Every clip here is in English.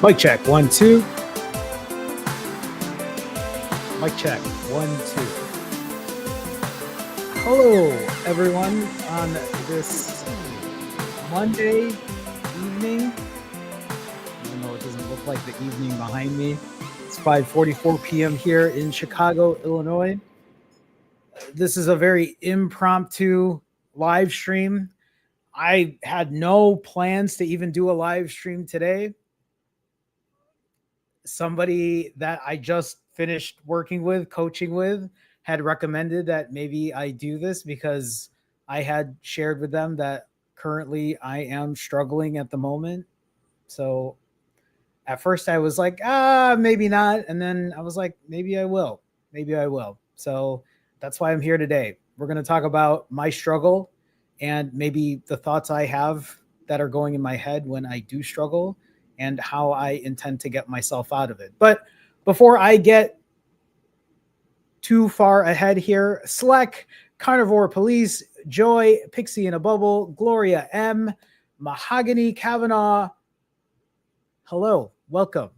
Mic check, 1, 2. Mic check, 1, 2. Hello, everyone, on this Monday evening, even though it doesn't look like the evening behind me. It's 5:44 p.m. here in Chicago, Illinois. This is a very impromptu live stream. I had no plans to even do a live stream today. Somebody that I just finished working with, coaching with, had recommended that maybe I do this because I had shared with them that currently I am struggling at the moment. So at first I was like, maybe not. And then I was like, maybe I will. Maybe I will. So that's why I'm here today. We're going to talk about my struggle and maybe the thoughts I have that are going in my head when I do struggle and how I intend to get myself out of it. But before I get too far ahead here, Slack, Carnivore Police, Joy, Pixie in a Bubble, Gloria M, Mahogany Kavanaugh, hello, welcome.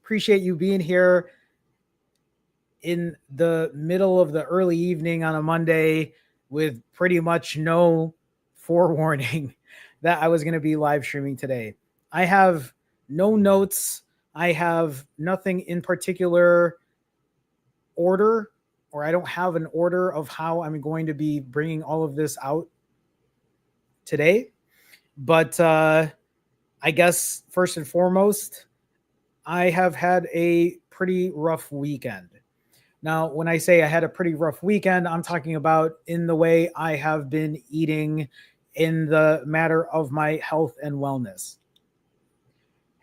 Appreciate you being here in the middle of the early evening on a Monday with pretty much no forewarning that I was going to be live streaming today. I have no notes. I have nothing in particular order, or I don't have an order of how I'm going to be bringing all of this out today. But I guess first and foremost, I have had a pretty rough weekend. Now, when I say I had a pretty rough weekend, I'm talking about in the way I have been eating in the matter of my health and wellness.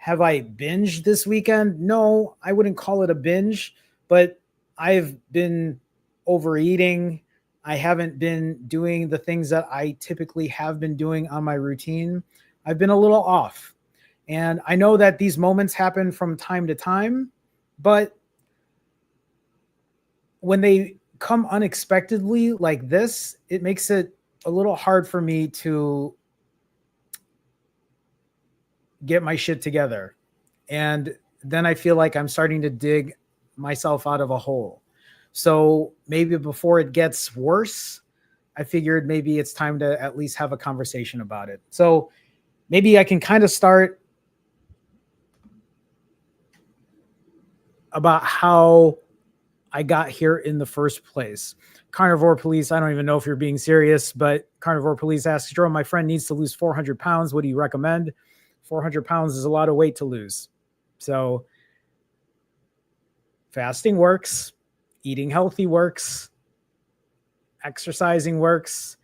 Have I binged this weekend? No, I wouldn't call it a binge, but I've been overeating. I haven't been doing the things that I typically have been doing on my routine. I've been a little off. And I know that these moments happen from time to time, but when they come unexpectedly like this, it makes it a little hard for me to get my shit together. And then I feel like I'm starting to dig myself out of a hole. So maybe before it gets worse, I figured maybe it's time to at least have a conversation about it. So maybe I can kind of start about how I got here in the first place. Carnivore Police, I don't even know if you're being serious, but Carnivore Police asks, Jerome, my friend needs to lose 400 pounds. What do you recommend? 400 pounds is a lot of weight to lose. So fasting works, eating healthy works, exercising works.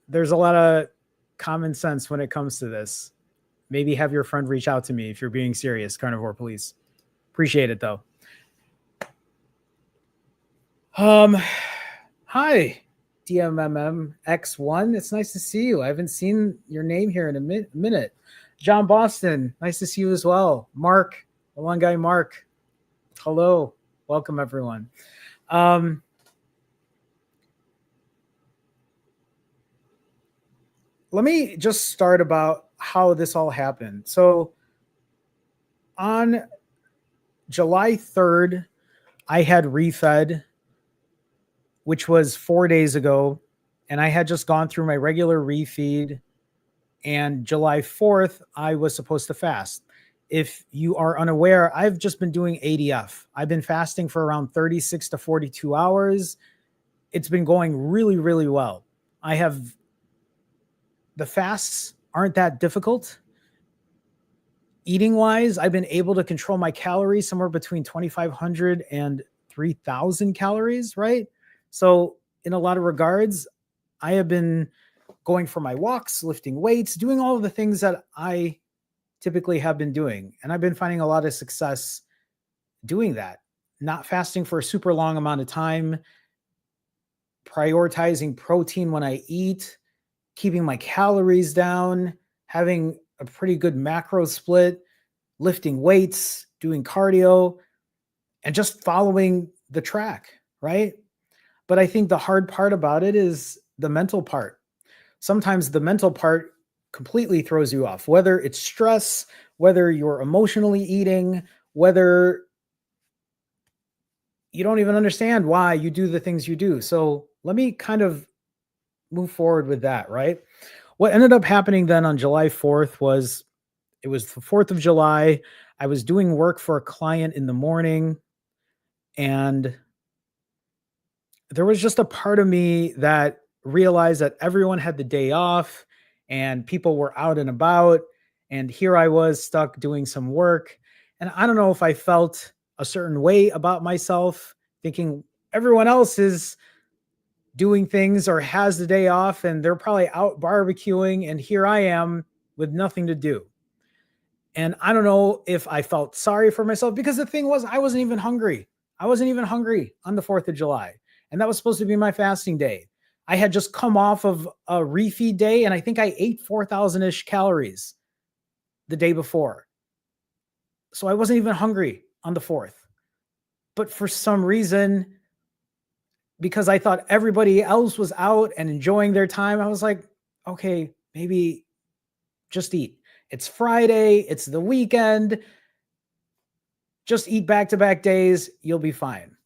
There's a lot of common sense when it comes to this. Maybe have your friend reach out to me if you're being serious, Carnivore Police. Appreciate it though. Hi, DMMMX1. It's nice to see you. I haven't seen your name here in a minute. John Boston, nice to see you as well. Mark, the one guy, Mark. Hello, welcome everyone. Let me just start about how this all happened. So on July 3rd, I had refed, which was 4 days ago, and I had just gone through my regular refeed, and July 4th, I was supposed to fast. If you are unaware, I've just been doing ADF. I've been fasting for around 36 to 42 hours. It's been going really, really well. The fasts aren't that difficult. Eating wise, I've been able to control my calories somewhere between 2,500 and 3,000 calories, right? So in a lot of regards, I have been going for my walks, lifting weights, doing all of the things that I typically have been doing. And I've been finding a lot of success doing that, not fasting for a super long amount of time, prioritizing protein when I eat, keeping my calories down, having a pretty good macro split, lifting weights, doing cardio, and just following the track, right? But I think the hard part about it is the mental part. Sometimes the mental part completely throws you off, whether it's stress, whether you're emotionally eating, whether you don't even understand why you do the things you do. So let me kind of move forward with that, right? What ended up happening then on July 4th was it was the 4th of July. I was doing work for a client in the morning, and there was just a part of me that realized that everyone had the day off and people were out and about. And here I was stuck doing some work. And I don't know if I felt a certain way about myself, thinking everyone else is doing things or has the day off and they're probably out barbecuing. And here I am with nothing to do. And I don't know if I felt sorry for myself because the thing was, I wasn't even hungry. I wasn't even hungry on the 4th of July. And that was supposed to be my fasting day. I had just come off of a refeed day and I think I ate 4,000 ish calories the day before. So I wasn't even hungry on the 4th. But for some reason, because I thought everybody else was out and enjoying their time, I was like, okay, maybe just eat. It's Friday, it's the weekend. Just eat back-to-back days, you'll be fine.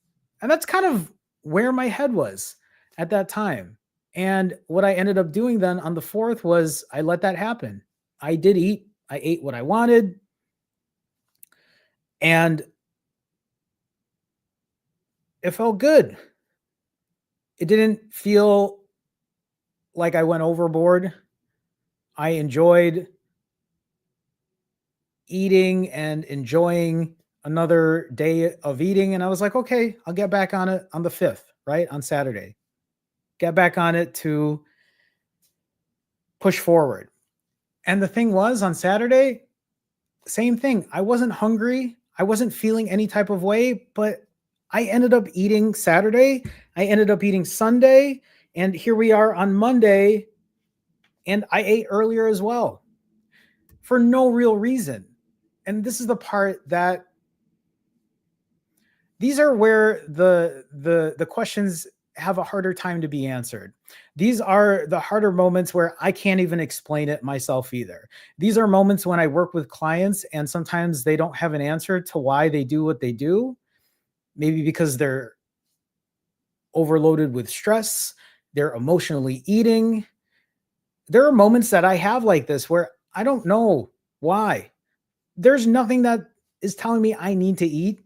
And that's kind of where my head was at that time. And what I ended up doing then on the 4th was I let that happen. I did eat. I ate what I wanted. And it felt good. It didn't feel like I went overboard. I enjoyed eating and enjoying another day of eating. And I was like, okay, I'll get back on it on the 5th, right? On Saturday. Get back on it to push forward. And the thing was on Saturday, same thing. I wasn't hungry. I wasn't feeling any type of way, but I ended up eating Saturday. I ended up eating Sunday. And here we are on Monday. And I ate earlier as well for no real reason. And this is the part that these are where the questions have a harder time to be answered. These are the harder moments where I can't even explain it myself either. These are moments when I work with clients and sometimes they don't have an answer to why they do what they do. Maybe because they're overloaded with stress, they're emotionally eating. There are moments that I have like this where I don't know why. There's nothing that is telling me I need to eat.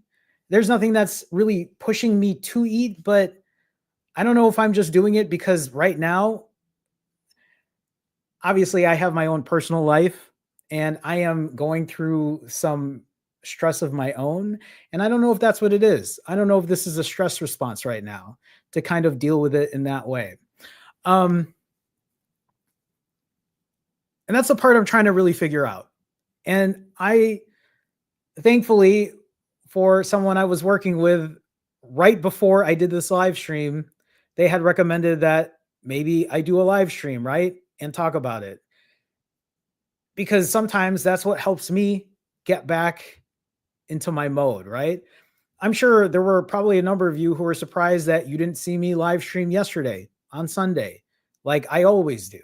There's nothing that's really pushing me to eat, but I don't know if I'm just doing it because right now, obviously, I have my own personal life and I am going through some stress of my own. And I don't know if that's what it is. I don't know if this is a stress response right now to kind of deal with it in that way. And that's the part I'm trying to really figure out. And I, thankfully, for someone I was working with right before I did this live stream, they had recommended that maybe I do a live stream, right? And talk about it. Because sometimes that's what helps me get back into my mode, right? I'm sure there were probably a number of you who were surprised that you didn't see me live stream yesterday on Sunday, like I always do.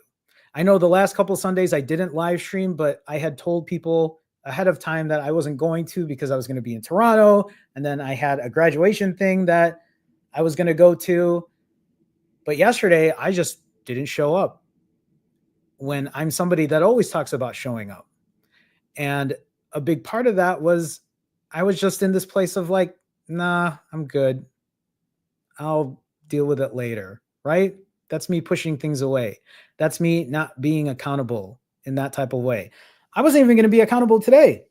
I know the last couple of Sundays I didn't live stream, but I had told people ahead of time that I wasn't going to because I was going to be in Toronto. And then I had a graduation thing that I was going to go to. But yesterday, I just didn't show up when I'm somebody that always talks about showing up. And a big part of that was I was just in this place of like, nah, I'm good. I'll deal with it later, right? That's me pushing things away. That's me not being accountable in that type of way. I wasn't even going to be accountable today.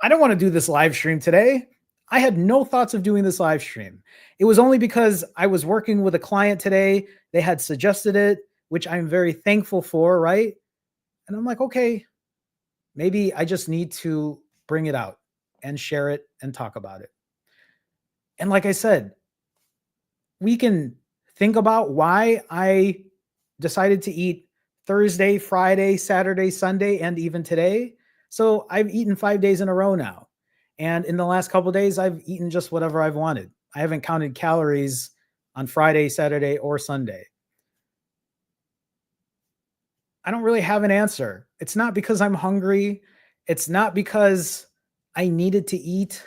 I don't want to do this live stream today. I had no thoughts of doing this live stream. It was only because I was working with a client today. They had suggested it, which I'm very thankful for, right? And I'm like, okay, maybe I just need to bring it out and share it and talk about it. And like I said, we can think about why I decided to eat Thursday, Friday, Saturday, Sunday, and even today. So I've eaten 5 days in a row now. And in the last couple of days, I've eaten just whatever I've wanted. I haven't counted calories on Friday, Saturday, or Sunday. I don't really have an answer. It's not because I'm hungry. It's not because I needed to eat.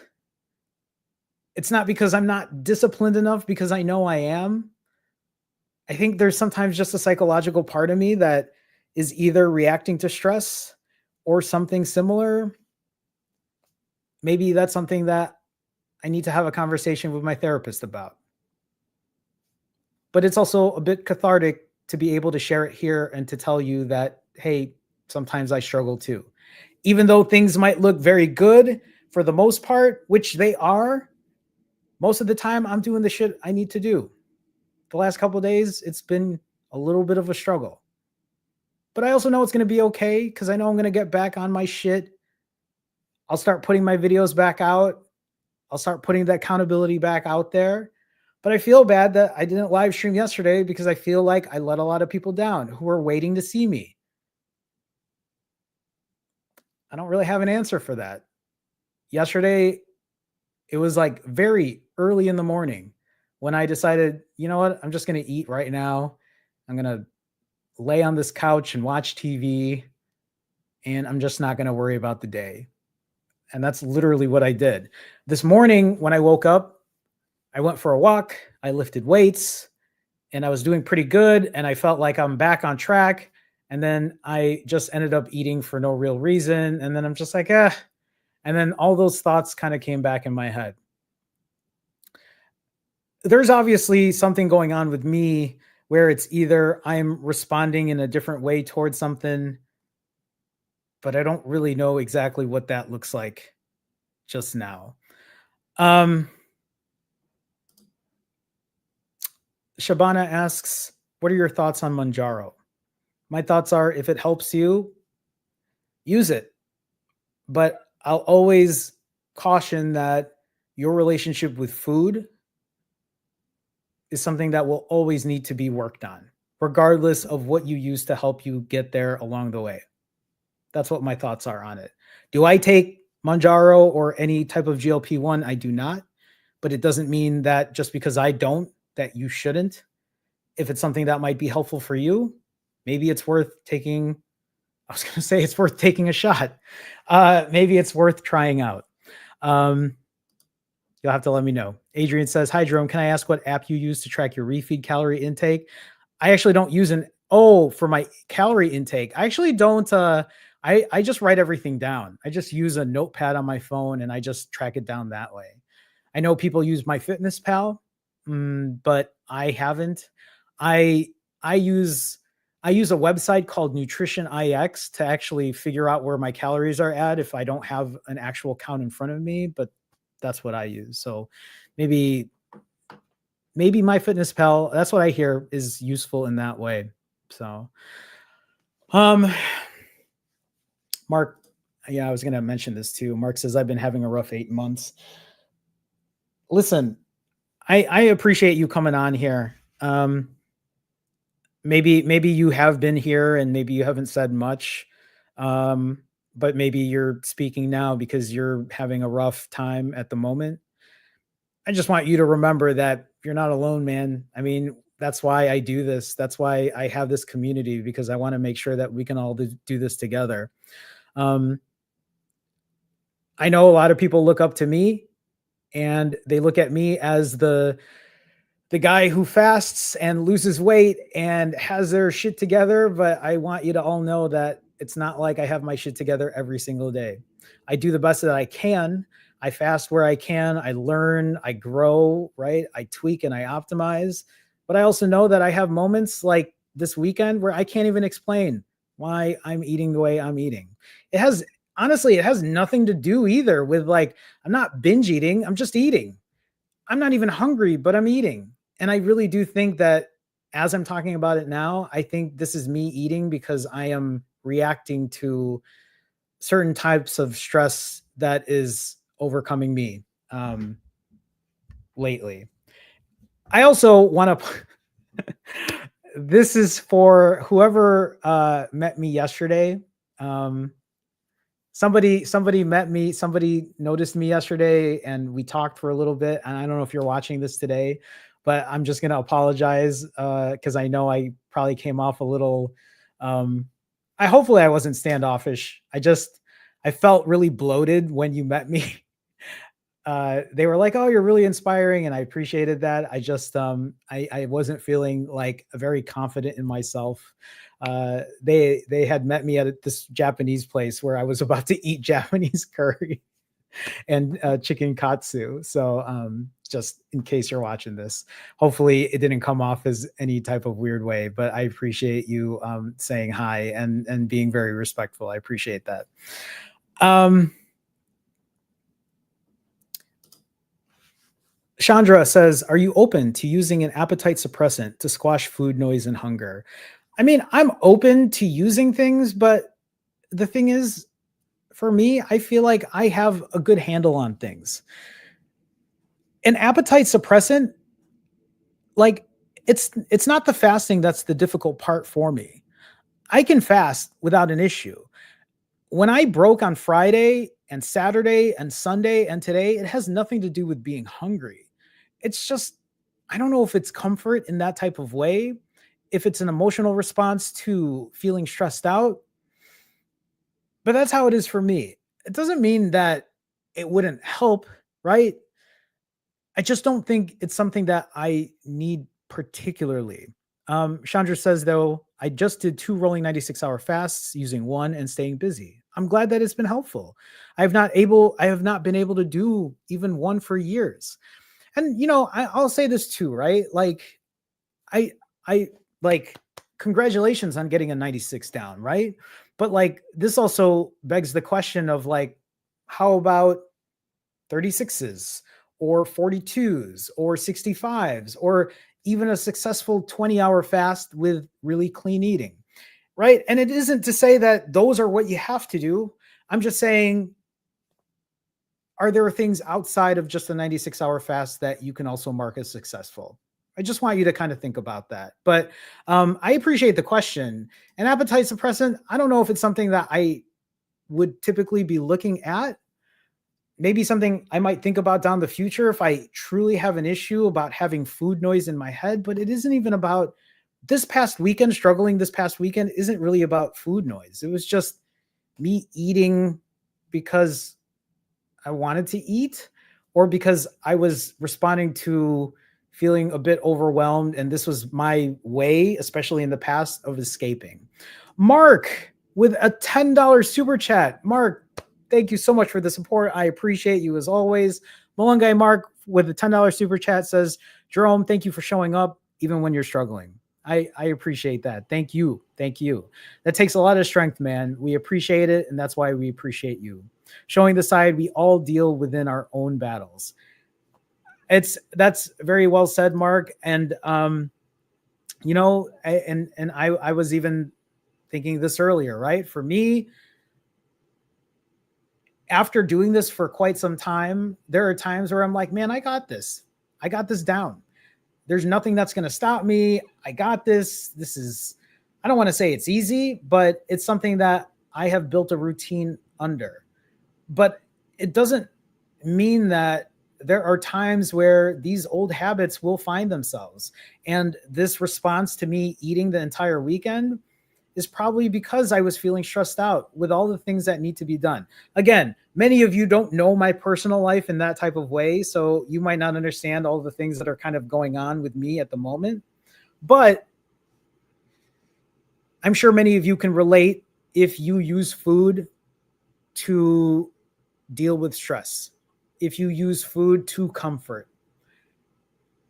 It's not because I'm not disciplined enough, because I know I am. I think there's sometimes just a psychological part of me that is either reacting to stress or something similar. Maybe that's something that I need to have a conversation with my therapist about. But it's also a bit cathartic to be able to share it here and to tell you that, hey, sometimes I struggle too. Even though things might look very good for the most part, which they are, most of the time I'm doing the shit I need to do. The last couple of days, it's been a little bit of a struggle. But I also know it's going to be okay because I know I'm going to get back on my shit. I'll start putting my videos back out. I'll start putting the accountability back out there. But I feel bad that I didn't live stream yesterday because I feel like I let a lot of people down who were waiting to see me. I don't really have an answer for that. Yesterday, it was like very early in the morning when I decided, you know what, I'm just going to eat right now. I'm going to lay on this couch and watch TV, and I'm just not going to worry about the day. And that's literally what I did. This morning, when I woke up, I went for a walk, I lifted weights, and I was doing pretty good. And I felt like I'm back on track. And then I just ended up eating for no real reason. And then I'm just like, eh. And then all those thoughts kind of came back in my head. There's obviously something going on with me where it's either I'm responding in a different way towards something, but I don't really know exactly what that looks like just now. Shabana asks, what are your thoughts on Manjaro? My thoughts are, if it helps you, use it. But I'll always caution that your relationship with food is something that will always need to be worked on, regardless of what you use to help you get there along the way. That's what my thoughts are on it. Do I take Manjaro or any type of GLP-1? I do not. But it doesn't mean that just because I don't, that you shouldn't. If it's something that might be helpful for you, maybe it's worth taking. I was going to say it's worth taking a shot. Maybe it's worth trying out. You'll have to let me know. Adrian says, hi, Jerome. Can I ask what app you use to track your refeed calorie intake? I actually don't use for my calorie intake. I actually don't. I just write everything down. I just use a notepad on my phone and I just track it down that way. I know people use MyFitnessPal, but I haven't. I use a website called Nutrition IX to actually figure out where my calories are at if I don't have an actual count in front of me, but that's what I use. So maybe MyFitnessPal, that's what I hear is useful in that way. So Mark, yeah, I was going to mention this too. Mark says, I've been having a rough 8 months. Listen, I appreciate you coming on here. Maybe you have been here and maybe you haven't said much. But maybe you're speaking now because you're having a rough time at the moment. I just want you to remember that you're not alone, man. I mean, that's why I do this. That's why I have this community, because I want to make sure that we can all do this together. I know a lot of people look up to me and they look at me as the guy who fasts and loses weight and has their shit together. But I want you to all know that it's not like I have my shit together every single day. I do the best that I can. I fast where I can. I learn, I grow, right? I tweak and I optimize. But I also know that I have moments like this weekend where I can't even explain why I'm eating the way I'm eating. It has nothing to do either with like, I'm not binge eating. I'm just eating. I'm not even hungry, but I'm eating. And I really do think that as I'm talking about it now, I think this is me eating because I am reacting to certain types of stress that is overcoming me lately. I also want to, this is for whoever met me yesterday. Somebody met me, somebody noticed me yesterday and we talked for a little bit. And I don't know if you're watching this today, but I'm just going to apologize because I know I probably came off a little hopefully I wasn't standoffish. I felt really bloated when you met me. They were like, "Oh, you're really inspiring," and I appreciated that. I wasn't feeling like very confident in myself. They had met me at this Japanese place where I was about to eat Japanese curry and chicken katsu. So just in case you're watching this, hopefully it didn't come off as any type of weird way. But I appreciate you saying hi and being very respectful. I appreciate that. Chandra says, "Are you open to using an appetite suppressant to squash food noise and hunger?" I mean, I'm open to using things, but the thing is, for me, I feel like I have a good handle on things. An appetite suppressant, like it's not the fasting that's the difficult part for me. I can fast without an issue. When I broke on Friday and Saturday and Sunday and today, it has nothing to do with being hungry. It's just, I don't know if it's comfort in that type of way, if it's an emotional response to feeling stressed out, but that's how it is for me. It doesn't mean that it wouldn't help, right? I just don't think it's something that I need particularly. Chandra says, though, I just did 2 rolling 96-hour fasts using one and staying busy. I'm glad that it's been helpful. I have not been able to do even one for years. And I'll say this too, right? Like I I like congratulations on getting a 96 down, right? But like this also begs the question of like, how about 36s or 42s or 65s or even a successful 20-hour fast with really clean eating, right? And it isn't to say that those are what you have to do. I'm just saying, are there things outside of just a 96-hour fast that you can also mark as successful? I just want you to kind of think about that. But I appreciate the question. An appetite suppressant, I don't know if it's something that I would typically be looking at. Maybe something I might think about down the future if I truly have an issue about having food noise in my head, but it isn't even about this past weekend. Struggling this past weekend isn't really about food noise. It was just me eating because I wanted to eat or because I was responding to feeling a bit overwhelmed. And this was my way, especially in the past, of escaping. Mark with a $10 super chat. Mark, thank you so much for the support. I appreciate you as always. Malungai Mark with a $10 super chat says, Jerome, thank you for showing up even when you're struggling. I appreciate that. Thank you. Thank you. That takes a lot of strength, man. We appreciate it. And that's why we appreciate you. Showing the side we all deal within our own battles. That's very well said, Mark. And I was even thinking this earlier, right? For me, after doing this for quite some time, there are times where I'm like, man, I got this. I got this down. There's nothing that's going to stop me. I got this. This is, I don't want to say it's easy, but it's something that I have built a routine under. But it doesn't mean that there are times where these old habits will find themselves. And this response to me eating the entire weekend is probably because I was feeling stressed out with all the things that need to be done. Again, many of you don't know my personal life in that type of way, so you might not understand all the things that are kind of going on with me at the moment. But I'm sure many of you can relate if you use food to deal with stress, if you use food to comfort.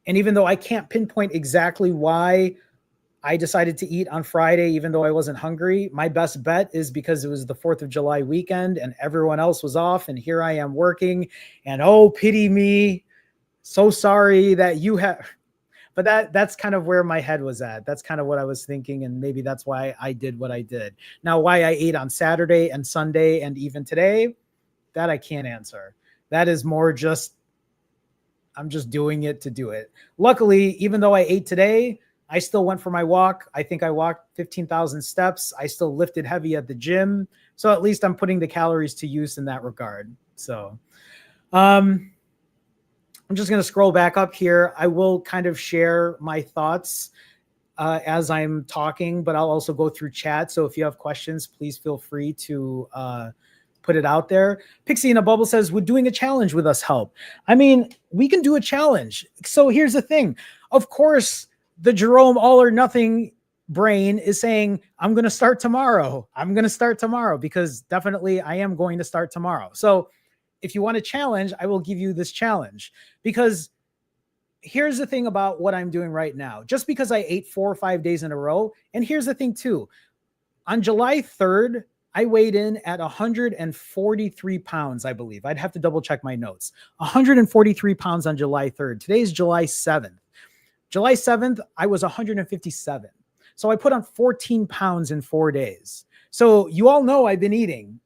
And even though I can't pinpoint exactly why I decided to eat on Friday, even though I wasn't hungry, my best bet is because it was the 4th of July weekend and everyone else was off. And here I am working and oh, pity me. So sorry that you have, but that's kind of where my head was at. That's kind of what I was thinking. And maybe that's why I did what I did. Now, why I ate on Saturday and Sunday and even today, that I can't answer. That is more just, I'm just doing it to do it. Luckily, even though I ate today, I still went for my walk. I think I walked 15,000 steps. I still lifted heavy at the gym. So at least I'm putting the calories to use in that regard. So I'm just going to scroll back up here. I will kind of share my thoughts as I'm talking, but I'll also go through chat. So if you have questions, please feel free to put it out there. Pixie in a Bubble says, would doing a challenge with us help? I mean, we can do a challenge. So here's the thing. Of course, the Jerome all or nothing brain is saying, I'm going to start tomorrow. I'm going to start tomorrow because definitely I am going to start tomorrow. So if you want a challenge, I will give you this challenge because here's the thing about what I'm doing right now. Just because I ate 4 or 5 days in a row, and here's the thing too. On July 3rd, I weighed in at 143 pounds, I believe. I'd have to double check my notes. 143 pounds on July 3rd. Today is July 7th. July 7th, I was 157. So I put on 14 pounds in 4 days. So you all know I've been eating.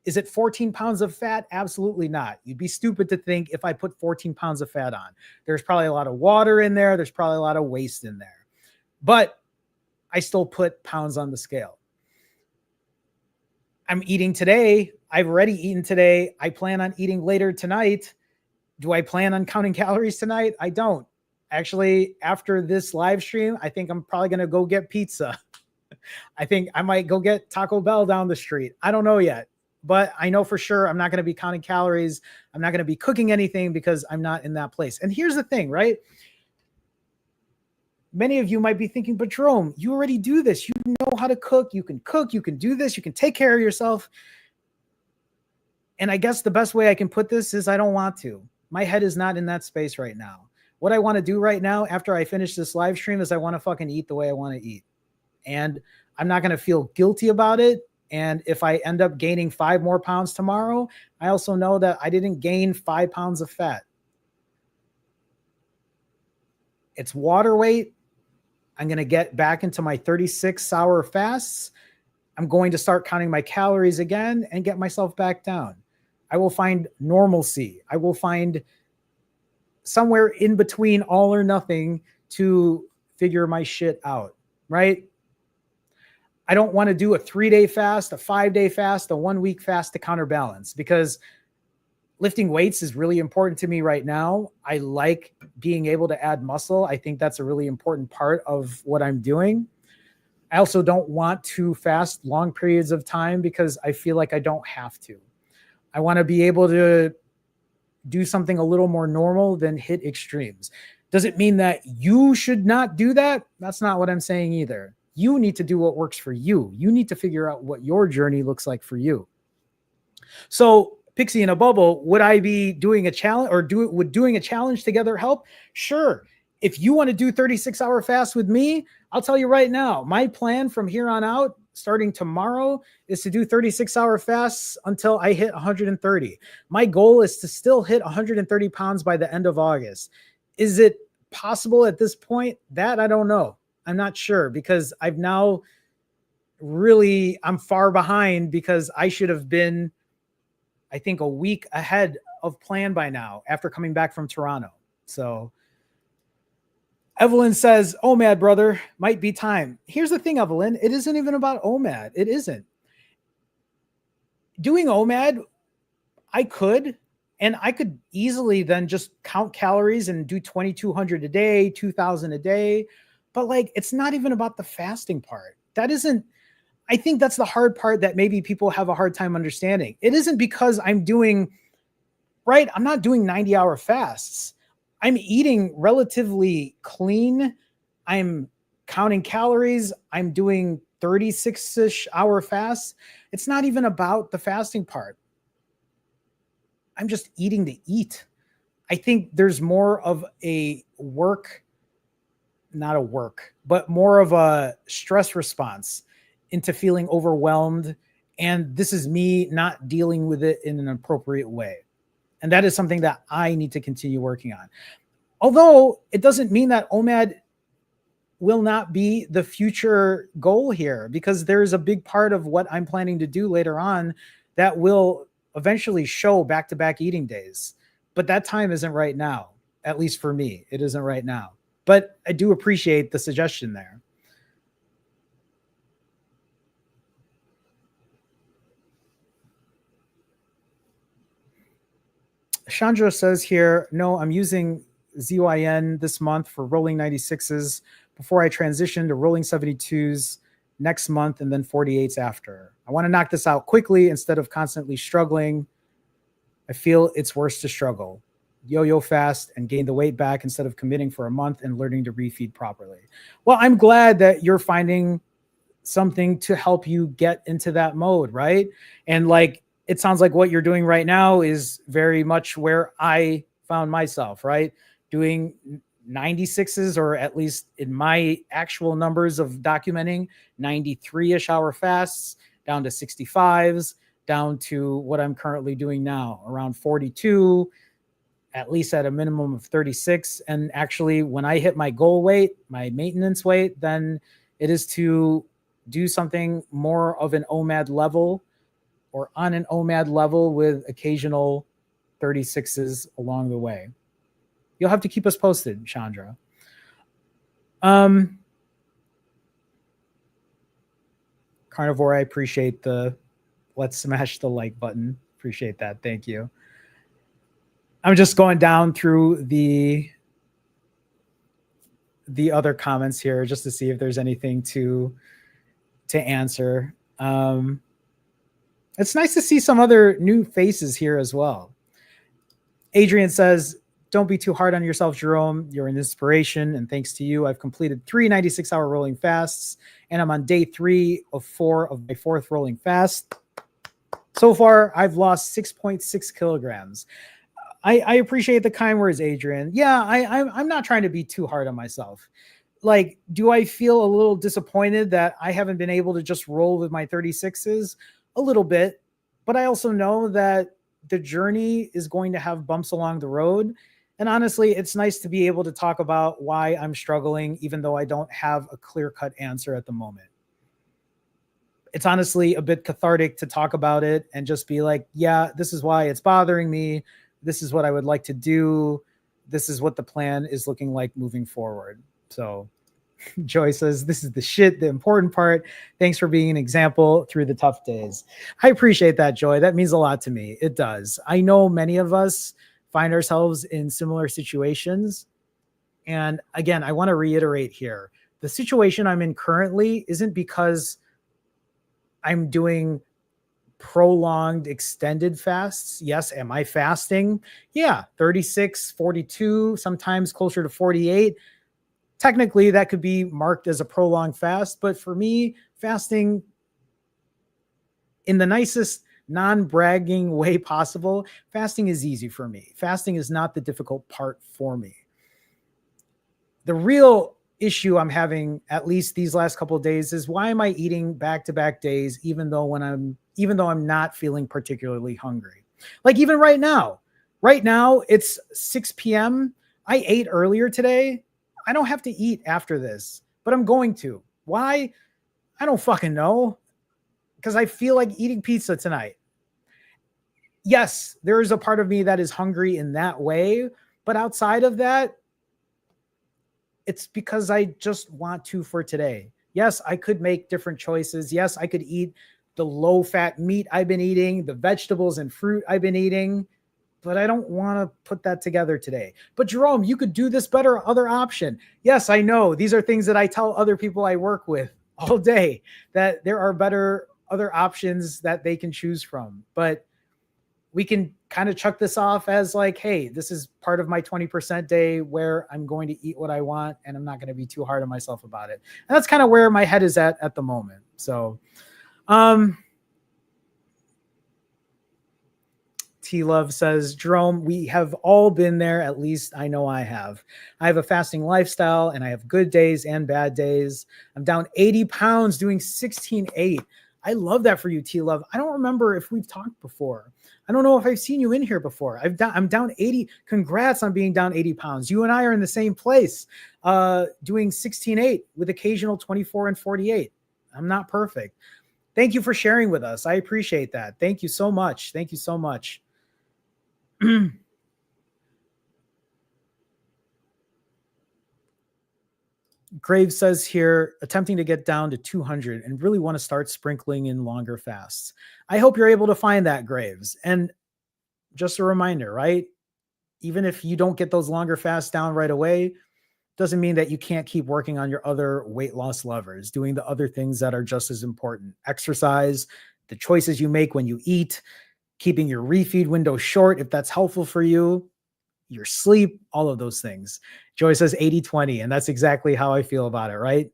Is it 14 pounds of fat? Absolutely not. You'd be stupid to think if I put 14 pounds of fat on. There's probably a lot of water in there. There's probably a lot of waste in there. But I still put pounds on the scale. I'm eating today. I've already eaten today. I plan on eating later tonight. Do I plan on counting calories tonight? I don't. Actually, after this live stream, I think I'm probably going to go get pizza. I think I might go get Taco Bell down the street. I don't know yet, but I know for sure I'm not going to be counting calories. I'm not going to be cooking anything because I'm not in that place. And here's the thing, right? Many of you might be thinking, but Jerome, you already do this. You know how to cook. You can do this. You can take care of yourself. And I guess the best way I can put this is I don't want to. My head is not in that space right now. What I want to do right now after I finish this live stream is I want to fucking eat the way I want to eat. And I'm not going to feel guilty about it. And if I end up gaining 5 more pounds tomorrow, I also know that I didn't gain 5 pounds of fat. It's water weight. I'm going to get back into my 36-hour fasts. I'm going to start counting my calories again and get myself back down. I will find normalcy. I will find somewhere in between all or nothing to figure my shit out, right? I don't want to do a 3-day fast, a 5-day fast, a 1-week fast to counterbalance because lifting weights is really important to me right now. I like being able to add muscle. I think that's a really important part of what I'm doing. I also don't want to fast long periods of time because I feel like I don't have to. I want to be able to do something a little more normal than hit extremes. Does it mean that you should not do that? That's not what I'm saying either. You need to do what works for you. You need to figure out what your journey looks like for you. So, Pixie in a Bubble, would I be doing a challenge or would doing a challenge together help? Sure. If you want to do 36-hour fast with me, I'll tell you right now, my plan from here on out, starting tomorrow, is to do 36-hour fasts until I hit 130. My goal is to still hit 130 pounds by the end of August. Is it possible at this point? That I don't know. I'm not sure because I'm far behind because I should have been, I think, a week ahead of plan by now after coming back from Toronto. So Evelyn says, OMAD, brother, might be time. Here's the thing, Evelyn. It isn't even about OMAD. It isn't. Doing OMAD, I could easily then just count calories and do 2,200 a day, 2,000 a day. But like, it's not even about the fasting part. I think that's the hard part that maybe people have a hard time understanding. It isn't because I'm not doing 90-hour fasts. I'm eating relatively clean. I'm counting calories. I'm doing 36-ish hour fasts. It's not even about the fasting part. I'm just eating to eat. I think there's more of but more of a stress response into feeling overwhelmed. And this is me not dealing with it in an appropriate way. And that is something that I need to continue working on. Although it doesn't mean that OMAD will not be the future goal here, because there's a big part of what I'm planning to do later on that will eventually show back-to-back eating days. But that time isn't right now, at least for me. It isn't right now. But I do appreciate the suggestion there. Chandra says here, no, I'm using ZYN this month for rolling 96s before I transition to rolling 72s next month and then 48s after. I want to knock this out quickly instead of constantly struggling. I feel it's worse to struggle, yo-yo fast and gain the weight back instead of committing for a month and learning to refeed properly. Well, I'm glad that you're finding something to help you get into that mode, right? And like, it sounds like what you're doing right now is very much where I found myself, right? Doing 96s, or at least in my actual numbers of documenting, 93-ish hour fasts down to 65s, down to what I'm currently doing now, around 42, at least at a minimum of 36. And actually, when I hit my goal weight, my maintenance weight, then it is to do something more of an OMAD level, or on an OMAD level with occasional 36s along the way. You'll have to keep us posted, Chandra. Carnivore, I appreciate the let's smash the like button. Appreciate that. Thank you. I'm just going down through the other comments here just to see if there's anything to answer. It's nice to see some other new faces here as well. Adrian says, don't be too hard on yourself, Jerome. You're an inspiration, and thanks to you, I've completed 3 96-hour rolling fasts, and I'm on day 3 of 4 of my 4th rolling fast. So far, I've lost 6.6 kilograms. I appreciate the kind words, Adrian. Yeah, I'm not trying to be too hard on myself. Like, do I feel a little disappointed that I haven't been able to just roll with my 36s? A little bit, but I also know that the journey is going to have bumps along the road. And honestly, it's nice to be able to talk about why I'm struggling, even though I don't have a clear-cut answer at the moment. It's honestly a bit cathartic to talk about it and just be like, yeah, this is why it's bothering me. This is what I would like to do. This is what the plan is looking like moving forward. So Joy says, this is the shit, the important part. Thanks for being an example through the tough days. I appreciate that, Joy. That means a lot to me. It does. I know many of us find ourselves in similar situations. And again, I want to reiterate here, the situation I'm in currently isn't because I'm doing prolonged extended fasts. Yes. Am I fasting? Yeah. 36, 42, sometimes closer to 48. Technically, that could be marked as a prolonged fast. But for me, fasting in the nicest non-bragging way possible, fasting is easy for me. Fasting is not the difficult part for me. The real issue I'm having, at least these last couple of days, is why am I eating back-to-back days, even though I'm not feeling particularly hungry? Like even right now it's 6 p.m. I ate earlier today. I don't have to eat after this, but I'm going to. Why? I don't fucking know. Because I feel like eating pizza tonight. Yes, there is a part of me that is hungry in that way, but outside of that, it's because I just want to for today. Yes, I could make different choices. Yes, I could eat the low-fat meat I've been eating, the vegetables and fruit I've been eating, but I don't want to put that together today. But Jerome, you could do this better other option. Yes, I know. These are things that I tell other people I work with all day, that there are better other options that they can choose from. But we can kind of chuck this off as like, hey, this is part of my 20% day where I'm going to eat what I want and I'm not going to be too hard on myself about it. And that's kind of where my head is at the moment. So, T-Love says, Jerome, we have all been there. At least I know I have. I have a fasting lifestyle and I have good days and bad days. I'm down 80 pounds doing 16.8. I love that for you, T-Love. I don't remember if we've talked before. I don't know if I've seen you in here before. I'm down 80. Congrats on being down 80 pounds. You and I are in the same place, doing 16.8 with occasional 24 and 48. I'm not perfect. Thank you for sharing with us. I appreciate that. Thank you so much. Thank you so much. Graves says here, attempting to get down to 200 and really want to start sprinkling in longer fasts. I hope you're able to find that, Graves. And just a reminder, right? even if you don't get those longer fasts down right away, doesn't mean that you can't keep working on your other weight loss levers, doing the other things that are just as important. Exercise, the choices you make when you eat, keeping your refeed window short if that's helpful for you, your sleep, all of those things. Joy says 80-20, and that's exactly how I feel about it, right?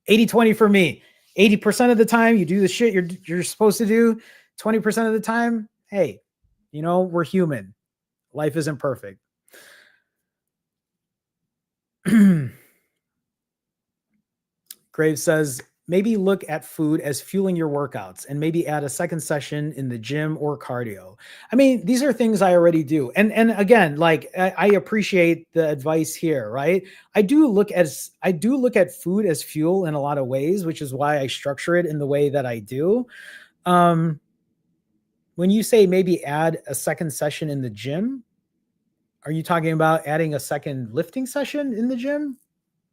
80-20 for me. 80% of the time you do the shit you're supposed to do. 20% of the time, hey, we're human. Life isn't perfect. Graves says, maybe look at food as fueling your workouts and maybe add a second session in the gym or cardio. I mean, these are things I already do. And again, like I appreciate the advice here, right? I do look at food as fuel in a lot of ways, which is why I structure it in the way that I do. When you say maybe add a second session in the gym, are you talking about adding a second lifting session in the gym?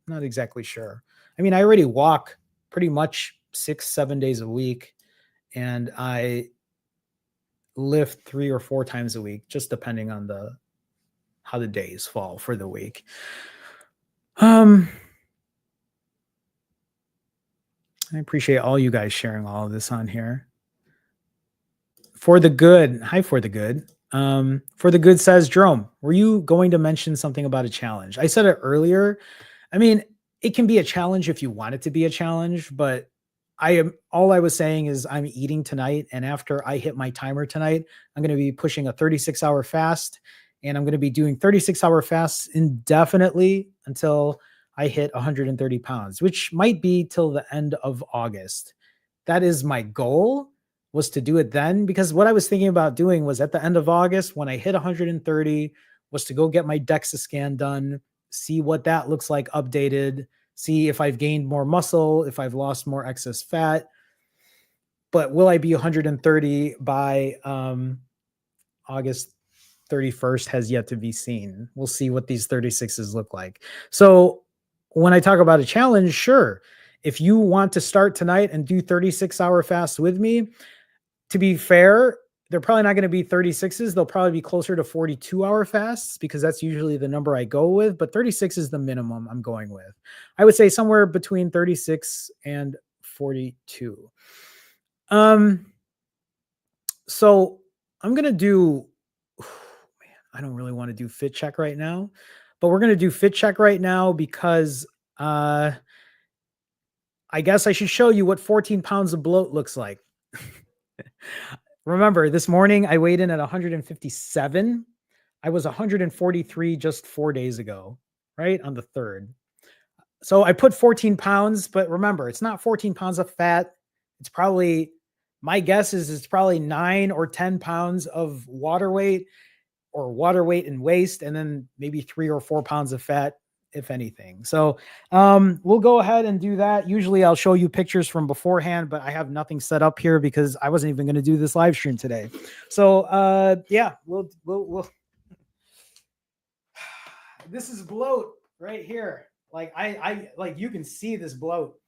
Not exactly sure. I mean, I already walk pretty much 6-7 days a week, and I lift 3 or 4 times a week, just depending on how the days fall for the week. I appreciate all you guys sharing all of this on here. For the good. Hi, for the good. For the good says Jerome, were you going to mention something about a challenge? I said it earlier. I mean, it can be a challenge if you want it to be a challenge, but all I was saying is I'm eating tonight. And after I hit my timer tonight, I'm going to be pushing a 36-hour fast, and I'm going to be doing 36-hour fasts indefinitely until I hit 130 pounds, which might be till the end of August. That is my goal, was to do it then, because what I was thinking about doing was at the end of August, when I hit 130, was to go get my DEXA scan done, see what that looks like updated, see if I've gained more muscle, if I've lost more excess fat. But will I be 130 by August 31st has yet to be seen. We'll see what these 36s look like. So when I talk about a challenge, sure. If you want to start tonight and do 36-hour fasts with me, to be fair, they're probably not going to be 36s. They'll probably be closer to 42-hour fasts, because that's usually the number I go with. But 36 is the minimum I'm going with. I would say somewhere between 36 and 42. So I'm going to do, man, I don't really want to do fit check right now, but we're going to do fit check right now because I guess I should show you what 14 pounds of bloat looks like. Remember, this morning I weighed in at 157. I was 143 just 4 days ago, right? On the 3rd. So I put 14 pounds, but remember, it's not 14 pounds of fat. It's probably, my guess is it's probably 9 or 10 pounds of water weight and waste, and then maybe 3 or 4 pounds of fat, if anything. So we'll go ahead and do that. Usually I'll show you pictures from beforehand, but I have nothing set up here because I wasn't even going to do this live stream today. So yeah, we'll this is bloat right here. Like I like, you can see this bloat.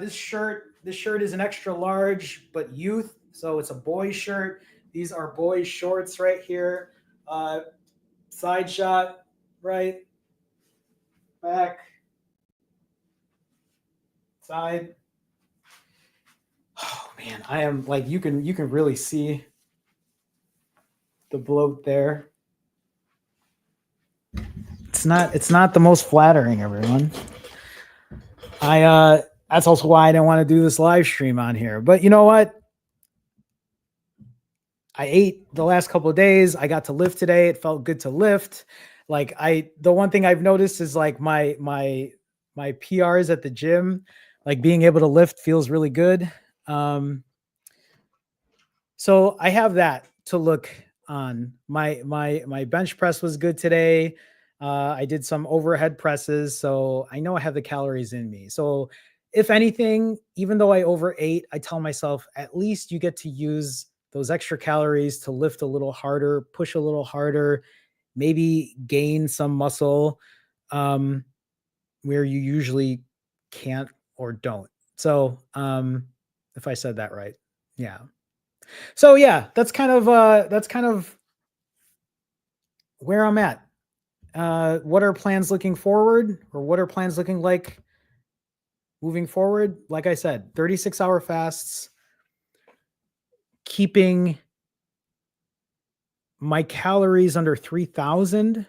This shirt is an extra large, but youth. So it's a boy shirt. These are boys shorts right here. Side shot, right? Back. Side. Oh man, I am like, you can really see the bloat there. It's not the most flattering, everyone. That's also why I didn't want to do this live stream on here. But you know what? I ate the last couple of days. I got to lift today. It felt good to lift. Like the one thing I've noticed is like my PRs at the gym, like being able to lift feels really good. So I have that to look on. My bench press was good today. I did some overhead presses, so I know I have the calories in me. So if anything, even though I overate, I tell myself at least you get to use those extra calories to lift a little harder, push a little harder, maybe gain some muscle where you usually can't or don't. So if I said that right, yeah. So yeah, that's kind of where I'm at. What are plans looking forward, or what are plans looking like moving forward? Like I said, 36-hour fasts, keeping my calories under 3,000.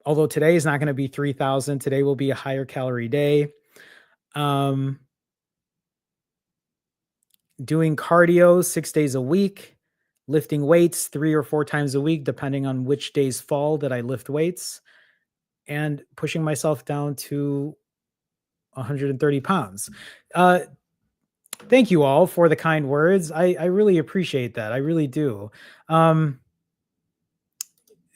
Although today is not going to be 3,000, today will be a higher calorie day. Um, Doing cardio 6 days a week, lifting weights 3 or 4 times a week, depending on which days fall that I lift weights, and pushing myself down to 130 pounds. Uh, Thank you all for the kind words. I really appreciate that. I really do. Um,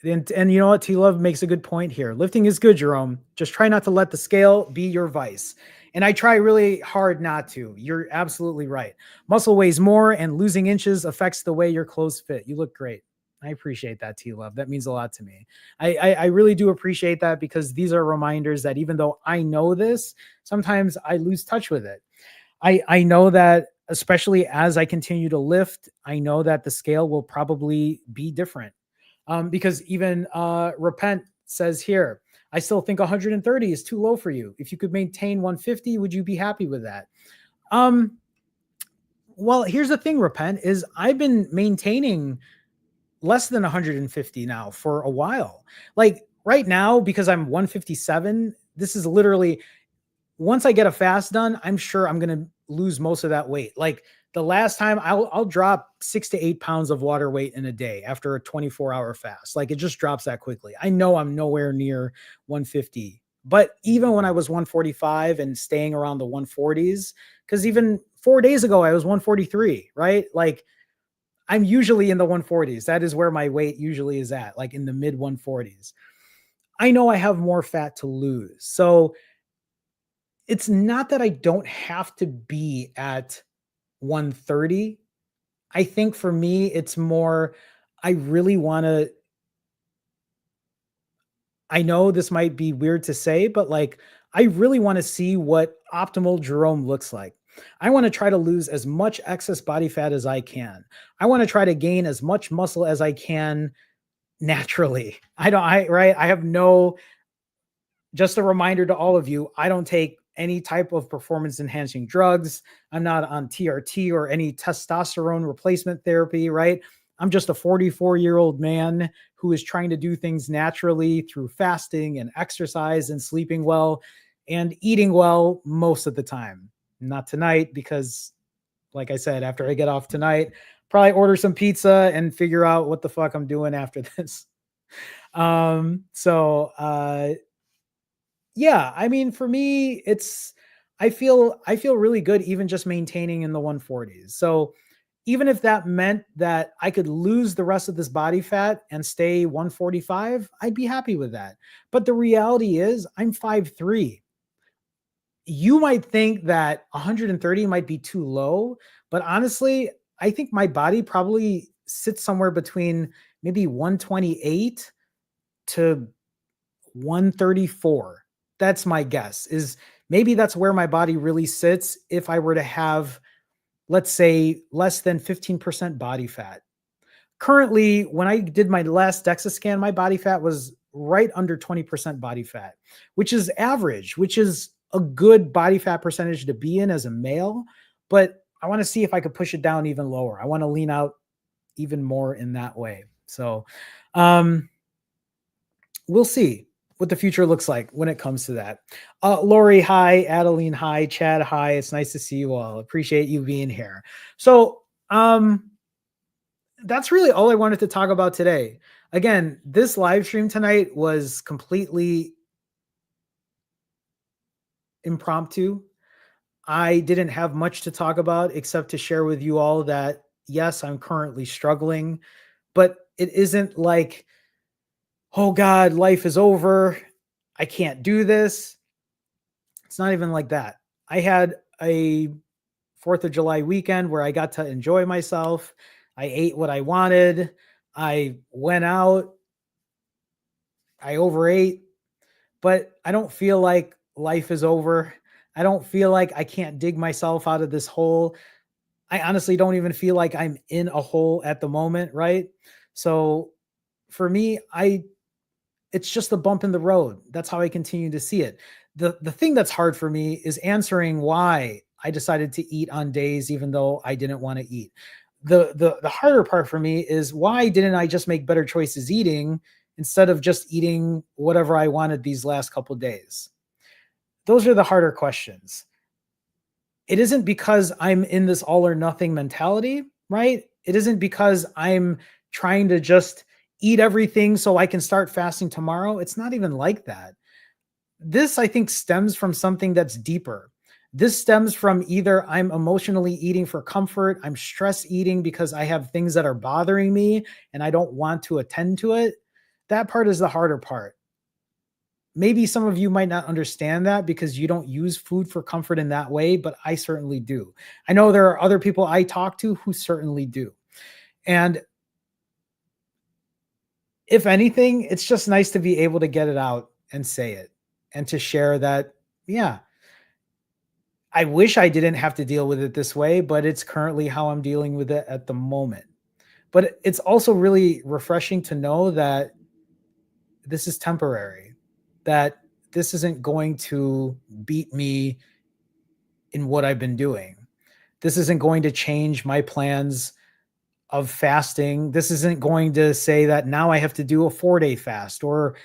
and you know what? T Love makes a good point here. Lifting is good, Jerome. Just try not to let the scale be your vice. And I try really hard not to. You're absolutely right. Muscle weighs more, and losing inches affects the way your clothes fit. You look great. I appreciate that, T Love. That means a lot to me. I really do appreciate that, because these are reminders that even though I know this, sometimes I lose touch with it. I know that, especially as I continue to lift, I know that the scale will probably be different. Because even Repent says here, I still think 130 is too low for you. If you could maintain 150, would you be happy with that? Um, well, here's the thing, Repent, is I've been maintaining less than 150 now for a while. Like right now, because I'm 157, this is literally, once I get a fast done, I'm sure I'm going to lose most of that weight. Like the last time, I'll drop 6 to 8 pounds of water weight in a day after a 24-hour fast. Like it just drops that quickly. I know I'm nowhere near 150, but even when I was 145 and staying around the 140s, because even 4 days ago I was 143, right? Like I'm usually in the 140s. That is where my weight usually is at, like in the mid 140s. I know I have more fat to lose. So it's not that I don't have to be at 130. I think for me, it's more, I really want to, I know this might be weird to say, but like, I really want to see what optimal Jerome looks like. I want to try to lose as much excess body fat as I can. I want to try to gain as much muscle as I can naturally. Right? I have no, just a reminder to all of you, I don't take any type of performance enhancing drugs. I'm not on TRT or any testosterone replacement therapy, right? I'm just a 44-year-old man who is trying to do things naturally through fasting and exercise and sleeping well and eating well most of the time. Not tonight, because, like I said, after I get off tonight, probably order some pizza and figure out what the fuck I'm doing after this. Yeah, I mean, for me, it's, I feel really good even just maintaining in the 140s. So even if that meant that I could lose the rest of this body fat and stay 145, I'd be happy with that. But the reality is I'm 5'3". You might think that 130 might be too low, but honestly, I think my body probably sits somewhere between maybe 128 to 134. That's my guess. Is maybe that's where my body really sits if I were to have, let's say, less than 15% body fat. Currently, when I did my last DEXA scan, my body fat was right under 20% body fat, which is average, which is a good body fat percentage to be in as a male. But I want to see if I could push it down even lower. I want to lean out even more in that way. So, um, we'll see what the future looks like when it comes to that. Lori, hi. Adeline, hi. Chad, hi. It's nice to see you all. Appreciate you being here. So, that's really all I wanted to talk about today. Again, this live stream tonight was completely impromptu. I didn't have much to talk about except to share with you all that, yes, I'm currently struggling, but it isn't like, oh God, life is over. I can't do this. It's not even like that. I had a 4th of July weekend where I got to enjoy myself. I ate what I wanted. I went out. I overate, but I don't feel like life is over. I don't feel like I can't dig myself out of this hole. I honestly don't even feel like I'm in a hole at the moment, right? So for me, it's just a bump in the road. That's how I continue to see it. The thing that's hard for me is answering why I decided to eat on days even though I didn't want to eat. The harder part for me is why didn't I just make better choices eating instead of just eating whatever I wanted these last couple days? Those are the harder questions. It isn't because I'm in this all or nothing mentality, right? It isn't because I'm trying to just eat everything so I can start fasting tomorrow. It's not even like that. This, I think, stems from something that's deeper. This stems from either I'm emotionally eating for comfort, I'm stress eating because I have things that are bothering me and I don't want to attend to it. That part is the harder part. Maybe some of you might not understand that because you don't use food for comfort in that way, but I certainly do. I know there are other people I talk to who certainly do. And if anything, it's just nice to be able to get it out and say it and to share that, yeah, I wish I didn't have to deal with it this way, but it's currently how I'm dealing with it at the moment. But it's also really refreshing to know that this is temporary, that this isn't going to beat me in what I've been doing. This isn't going to change my plans of fasting. This isn't going to say that now I have to do a 4-day fast or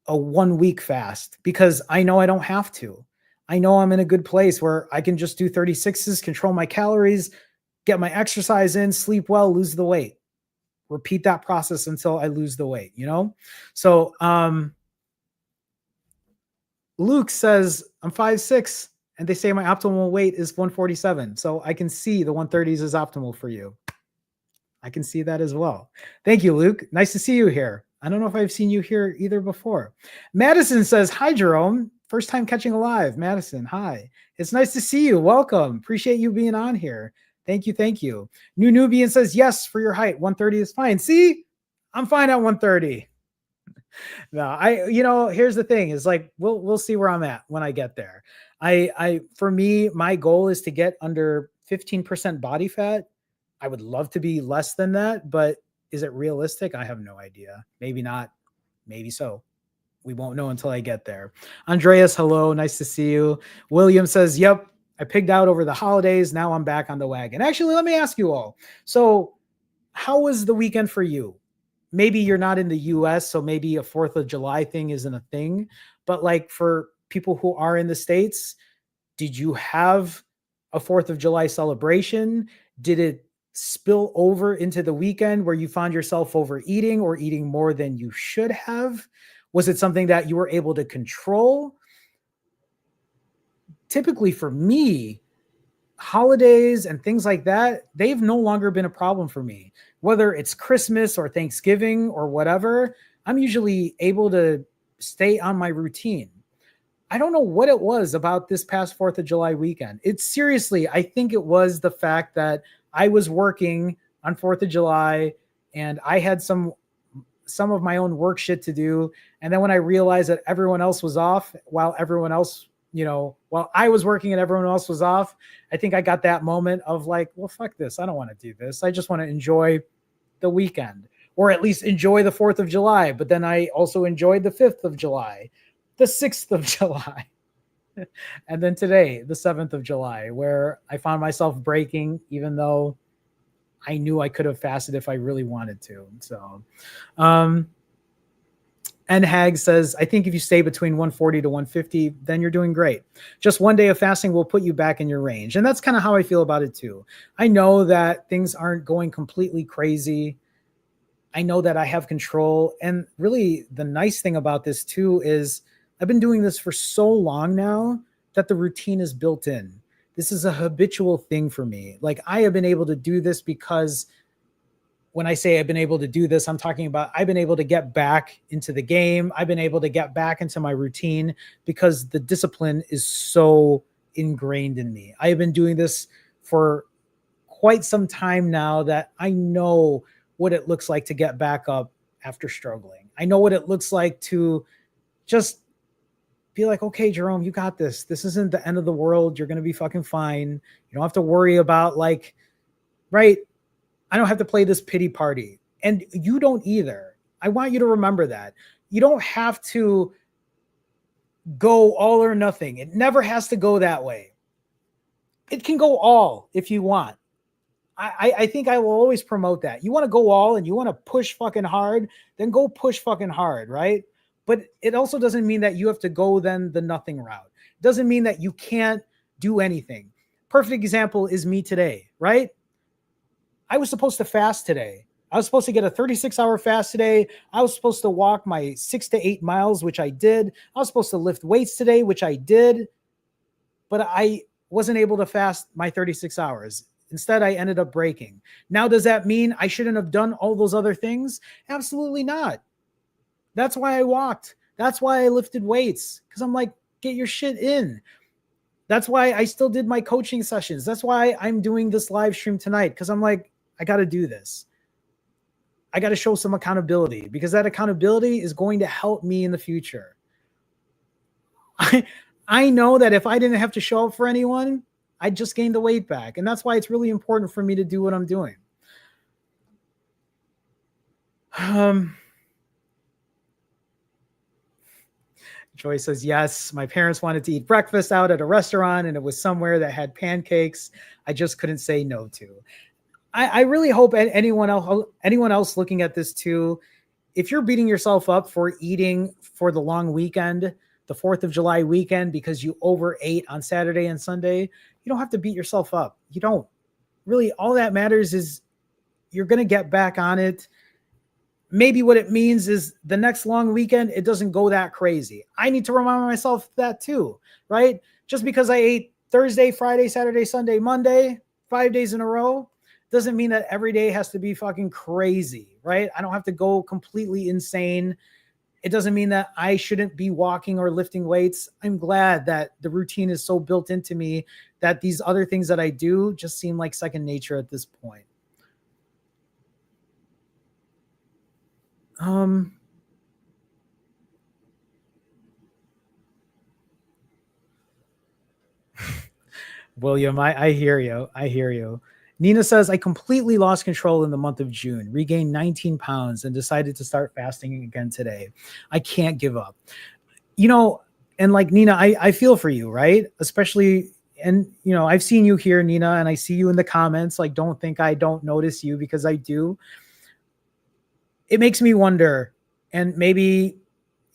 a 1-week fast because I know I don't have to. I know I'm in a good place where I can just do 36s, control my calories, get my exercise in, sleep well, lose the weight. Repeat that process until I lose the weight, you know? So Luke says, I'm 5'6", and they say my optimal weight is 147. So I can see the 130s is optimal for you. I can see that as well. Thank you, Luke. Nice to see you here. I don't know if I've seen you here either before. Madison says, hi, Jerome. First time catching a live. Madison, hi. It's nice to see you. Welcome. Appreciate you being on here. Thank you. Thank you. New Nubian says, yes, for your height. 130 is fine. See, I'm fine at 130. No, here's the thing is like, we'll see where I'm at when I get there. For me, my goal is to get under 15% body fat. I would love to be less than that, but is it realistic? I have no idea. Maybe not. Maybe so. We won't know until I get there. Andreas, hello. Nice to see you. William says, yep, I pigged out over the holidays. Now I'm back on the wagon. Actually, let me ask you all. So how was the weekend for you? Maybe you're not in the US, so maybe a 4th of July thing isn't a thing. But like for people who are in the States, did you have a 4th of July celebration? Did it spill over into the weekend where you found yourself overeating or eating more than you should have? Was it something that you were able to control? Typically for me, holidays and things like that, they've no longer been a problem for me. Whether it's Christmas or Thanksgiving or whatever, I'm usually able to stay on my routine. I don't know what it was about this past 4th of July weekend. It's seriously, I think it was the fact that I was working on 4th of July and I had some of my own work shit to do. And then when I realized that everyone else was off while everyone else, while I was working and everyone else was off, I think I got that moment of like, well, fuck this. I don't want to do this. I just want to enjoy the weekend or at least enjoy the 4th of July. But then I also enjoyed the 5th of July, the 6th of July. And then today, the 7th of July, where I found myself breaking, even though I knew I could have fasted if I really wanted to. So, and Hag says, I think if you stay between 140 to 150, then you're doing great. Just one day of fasting will put you back in your range. And that's kind of how I feel about it too. I know that things aren't going completely crazy. I know that I have control. And really the nice thing about this too is I've been doing this for so long now that the routine is built in. This is a habitual thing for me. Like I have been able to do this because when I say I've been able to do this, I'm talking about I've been able to get back into the game. I've been able to get back into my routine because the discipline is so ingrained in me. I have been doing this for quite some time now that I know what it looks like to get back up after struggling. I know what it looks like to just be like, okay, Jerome, you got this. This isn't the end of the world. You're going to be fucking fine. You don't have to worry about like right? I don't have to play this pity party. And you don't either. I want you to remember that. You don't have to go all or nothing. It never has to go that way. It can go all if you want. I think I will always promote that. You want to go all and you want to push fucking hard, then go push fucking hard, right? But it also doesn't mean that you have to go then the nothing route. It doesn't mean that you can't do anything. Perfect example is me today, right? I was supposed to fast today. I was supposed to get a 36-hour fast today. I was supposed to walk my 6 to 8 miles, which I did. I was supposed to lift weights today, which I did. But I wasn't able to fast my 36 hours. Instead, I ended up breaking. Now, does that mean I shouldn't have done all those other things? Absolutely not. That's why I walked. That's why I lifted weights. Because I'm like, get your shit in. That's why I still did my coaching sessions. That's why I'm doing this live stream tonight. Because I'm like, I got to do this. I got to show some accountability, because that accountability is going to help me in the future. I know that if I didn't have to show up for anyone, I'd just gain the weight back. And that's why it's really important for me to do what I'm doing. Joy says, yes, my parents wanted to eat breakfast out at a restaurant and it was somewhere that had pancakes I just couldn't say no to. I really hope anyone else looking at this too, if you're beating yourself up for eating for the long weekend, the 4th of July weekend, because you overate on Saturday and Sunday, you don't have to beat yourself up. You don't. Really, all that matters is you're going to get back on it. Maybe what it means is the next long weekend, it doesn't go that crazy. I need to remind myself that too, right? Just because I ate Thursday, Friday, Saturday, Sunday, Monday, 5 days in a row, doesn't mean that every day has to be fucking crazy, right? I don't have to go completely insane. It doesn't mean that I shouldn't be walking or lifting weights. I'm glad that the routine is so built into me that these other things that I do just seem like second nature at this point. William, I hear you. I hear you. Nina says, I completely lost control in the month of June, regained 19 pounds, and decided to start fasting again today. I can't give up. You know, and like Nina, I feel for you, right? Especially, and you know, I've seen you here, Nina, and I see you in the comments. Like, don't think I don't notice you, because I do. It makes me wonder, and maybe,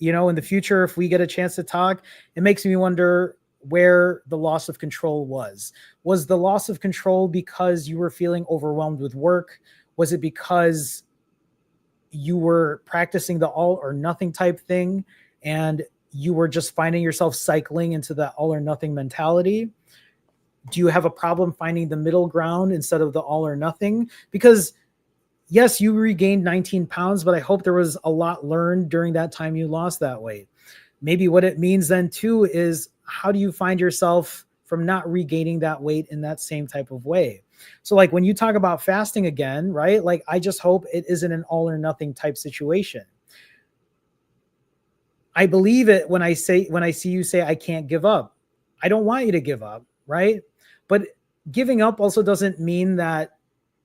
you know, in the future, if we get a chance to talk, it makes me wonder where the loss of control was. Was the loss of control because you were feeling overwhelmed with work? Was it because you were practicing the all or nothing type thing and you were just finding yourself cycling into the all or nothing mentality? Do you have a problem finding the middle ground instead of the all or nothing? Because yes, you regained 19 pounds, but I hope there was a lot learned during that time you lost that weight. Maybe what it means then too is, how do you find yourself from not regaining that weight in that same type of way? So like when you talk about fasting again, right? Like I just hope it isn't an all or nothing type situation. I believe it when I see you say, I can't give up. I don't want you to give up, right? But giving up also doesn't mean that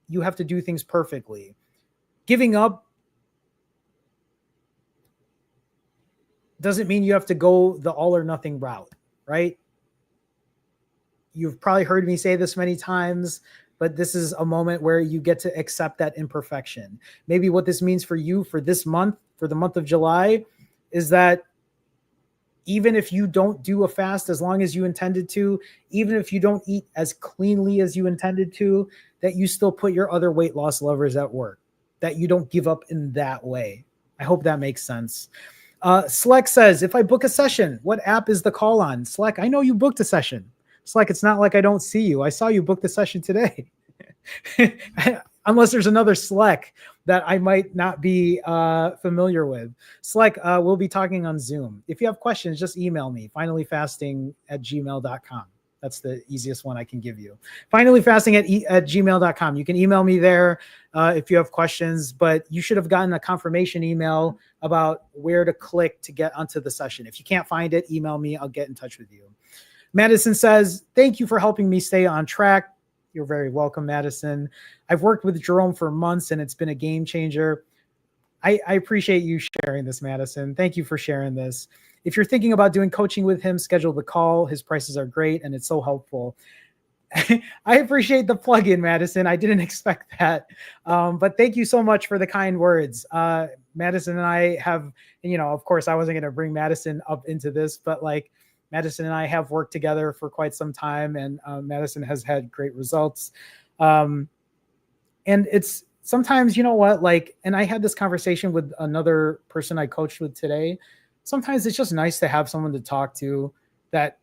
you have to do things perfectly. Giving up doesn't mean you have to go the all or nothing route, right? You've probably heard me say this many times, but this is a moment where you get to accept that imperfection. Maybe what this means for you for this month, for the month of July, is that even if you don't do a fast as long as you intended to, even if you don't eat as cleanly as you intended to, that you still put your other weight loss levers at work, that you don't give up in that way. I hope that makes sense. Sleck says, if I book a session, what app is the call on? Sleck, I know you booked a session. Sleck, it's not like I don't see you. I saw you book the session today. Unless there's another Sleck that I might not be familiar with. Sleck, we'll be talking on Zoom. If you have questions, just email me, finallyfasting@gmail.com. That's the easiest one I can give you. Finallyfasting@gmail.com. You can email me there if you have questions, but you should have gotten a confirmation email about where to click to get onto the session. If you can't find it, email me. I'll get in touch with you. Madison says, thank you for helping me stay on track. You're very welcome, Madison. I've worked with Jerome for months and it's been a game changer. I appreciate you sharing this, Madison. Thank you for sharing this. If you're thinking about doing coaching with him, schedule the call. His prices are great and it's so helpful. I appreciate the plug-in, Madison. I didn't expect that. But thank you so much for the kind words. Madison and I have, of course, I wasn't going to bring Madison up into this, but like Madison and I have worked together for quite some time, and Madison has had great results. And it's sometimes, you know what, like, and I had this conversation with another person I coached with today. Sometimes it's just nice to have someone to talk to that.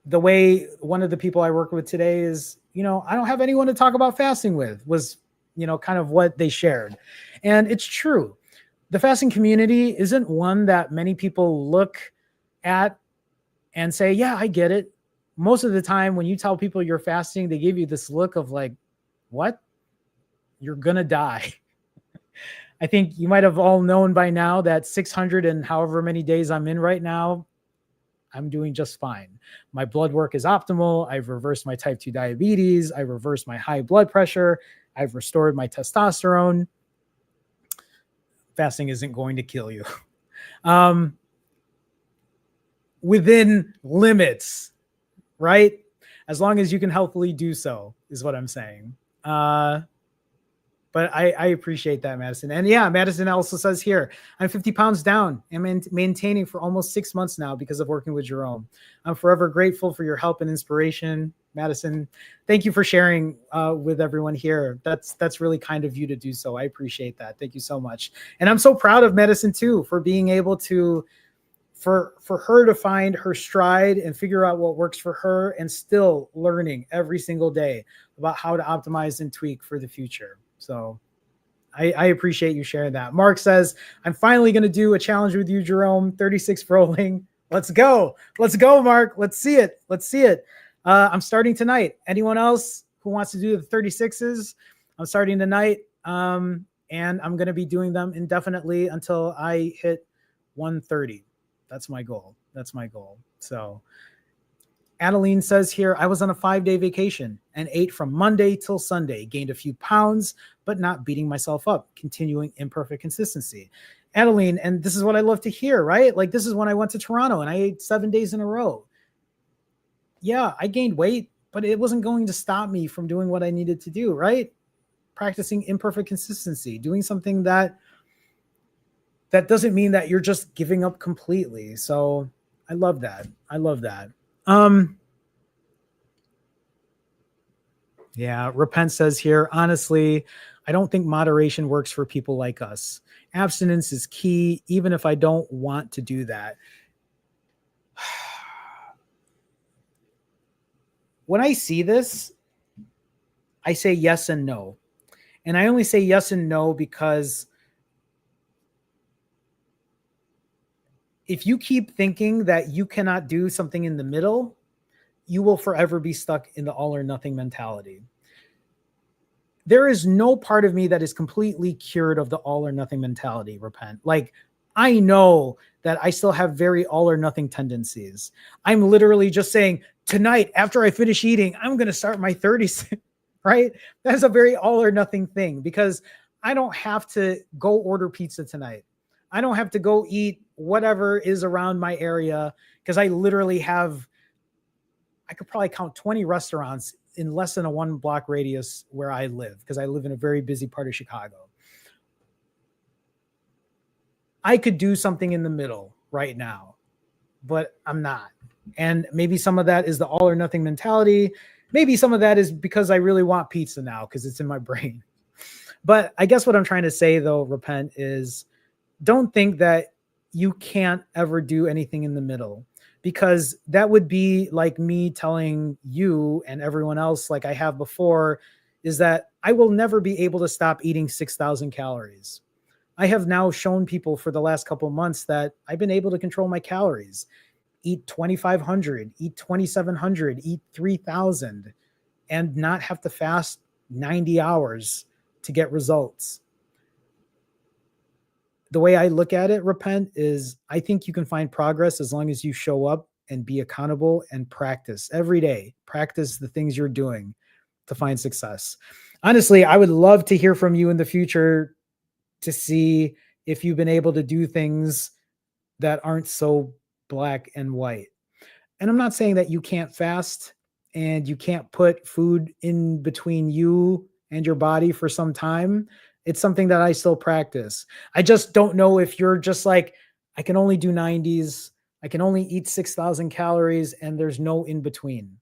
The way one of the people I work with today is, I don't have anyone to talk about fasting with, was, kind of what they shared. And it's true. The fasting community isn't one that many people look at and say, yeah, I get it. Most of the time when you tell people you're fasting, they give you this look of like, what? You're going to die. I think you might have all known by now that 600 and however many days I'm in right now, I'm doing just fine. My blood work is optimal. I've reversed my type 2 diabetes. I reversed my high blood pressure. I've restored my testosterone. Fasting isn't going to kill you. Within limits, right? As long as you can healthily do so, is what I'm saying. But I appreciate that, Madison. And yeah, Madison also says here, I'm 50 pounds down and maintaining for almost 6 months now because of working with Jerome. I'm forever grateful for your help and inspiration. Madison, thank you for sharing with everyone here. That's really kind of you to do so. I appreciate that. Thank you so much. And I'm so proud of Madison too, for being able to, for her to find her stride and figure out what works for her, and still learning every single day about how to optimize and tweak for the future. So I appreciate you sharing that. Mark says, I'm finally going to do a challenge with you, Jerome. 36 rolling. Let's go. Let's go, Mark. Let's see it. Let's see it. I'm starting tonight. Anyone else who wants to do the 36s? I'm starting tonight. And I'm going to be doing them indefinitely until I hit 130. That's my goal. That's my goal. So Adeline says here, I was on a 5-day vacation and ate from Monday till Sunday, gained a few pounds, but not beating myself up, continuing imperfect consistency. Adeline, and this is what I love to hear, right? Like, this is when I went to Toronto and I ate 7 days in a row. Yeah, I gained weight, but it wasn't going to stop me from doing what I needed to do, right? Practicing imperfect consistency, doing something that doesn't mean that you're just giving up completely. So I love that. I love that. Yeah, Repent says here, honestly, I don't think moderation works for people like us. Abstinence is key, even if I don't want to do that. When I see this, I say yes and no. And I only say yes and no because if you keep thinking that you cannot do something in the middle, you will forever be stuck in the all or nothing mentality. There is no part of me that is completely cured of the all or nothing mentality, Repent. Like, I know that I still have very all or nothing tendencies. I'm literally just saying, tonight, after I finish eating, I'm going to start my 30s, right? That's a very all or nothing thing because I don't have to go order pizza tonight. I don't have to go eat whatever is around my area because I literally have, I could probably count 20 restaurants in less than a 1 block radius where I live because I live in a very busy part of Chicago. I could do something in the middle right now, but I'm not. And maybe some of that is the all or nothing mentality. Maybe some of that is because I really want pizza now because it's in my brain. But I guess what I'm trying to say, though, Repent, is don't think that you can't ever do anything in the middle, because that would be like me telling you and everyone else, like I have before, is that I will never be able to stop eating 6,000 calories. I have now shown people for the last couple of months that I've been able to control my calories, eat 2,500, eat 2,700, eat 3,000, and not have to fast 90 hours to get results. The way I look at it, Repent, is I think you can find progress as long as you show up and be accountable and practice every day. Practice the things you're doing to find success. Honestly, I would love to hear from you in the future to see if you've been able to do things that aren't so black and white. And I'm not saying that you can't fast and you can't put food in between you and your body for some time. It's something that I still practice. I just don't know if you're just like, I can only do 90s, I can only eat 6,000 calories, and there's no in between.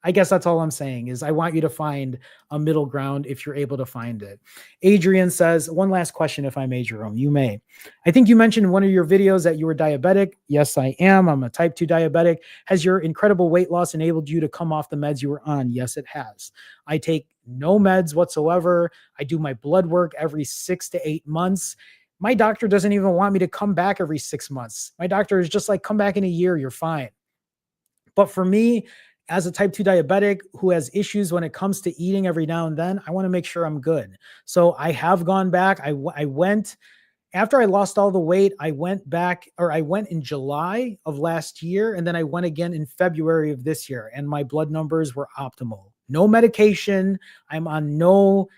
I guess that's all I'm saying is I want you to find a middle ground if you're able to find it. Adrian says, one last question, if I may, Jerome. You may. I think you mentioned in one of your videos that you were diabetic. Yes, I am. I'm a type 2 diabetic. Has your incredible weight loss enabled you to come off the meds you were on? Yes, it has. I take no meds whatsoever. I do my blood work every 6 to 8 months. My doctor doesn't even want me to come back every 6 months. My doctor is just like, come back in a year, you're fine. But for me, as a type 2 diabetic who has issues when it comes to eating every now and then, I want to make sure I'm good. So I have gone back. I went after I lost all the weight. I went back, or I went in July of last year, and then I went again in February of this year, and my blood numbers were optimal. No medication. I'm on no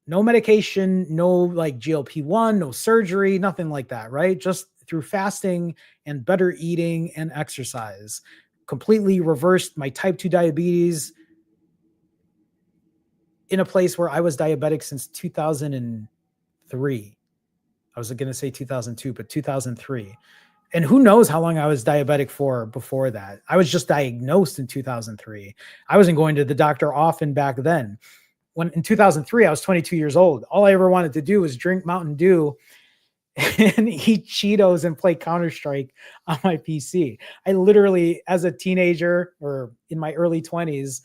medication, no like GLP-1, no surgery, nothing like that, right? Just through fasting and better eating and exercise. Completely reversed my type 2 diabetes in a place where I was diabetic since 2003. I was going to say 2002, but 2003. And who knows how long I was diabetic for before that. I was just diagnosed in 2003. I wasn't going to the doctor often back then. When in 2003, I was 22 years old. All I ever wanted to do was drink Mountain Dew and eat Cheetos and play Counter-Strike on my PC. I literally, as a teenager or in my early 20s,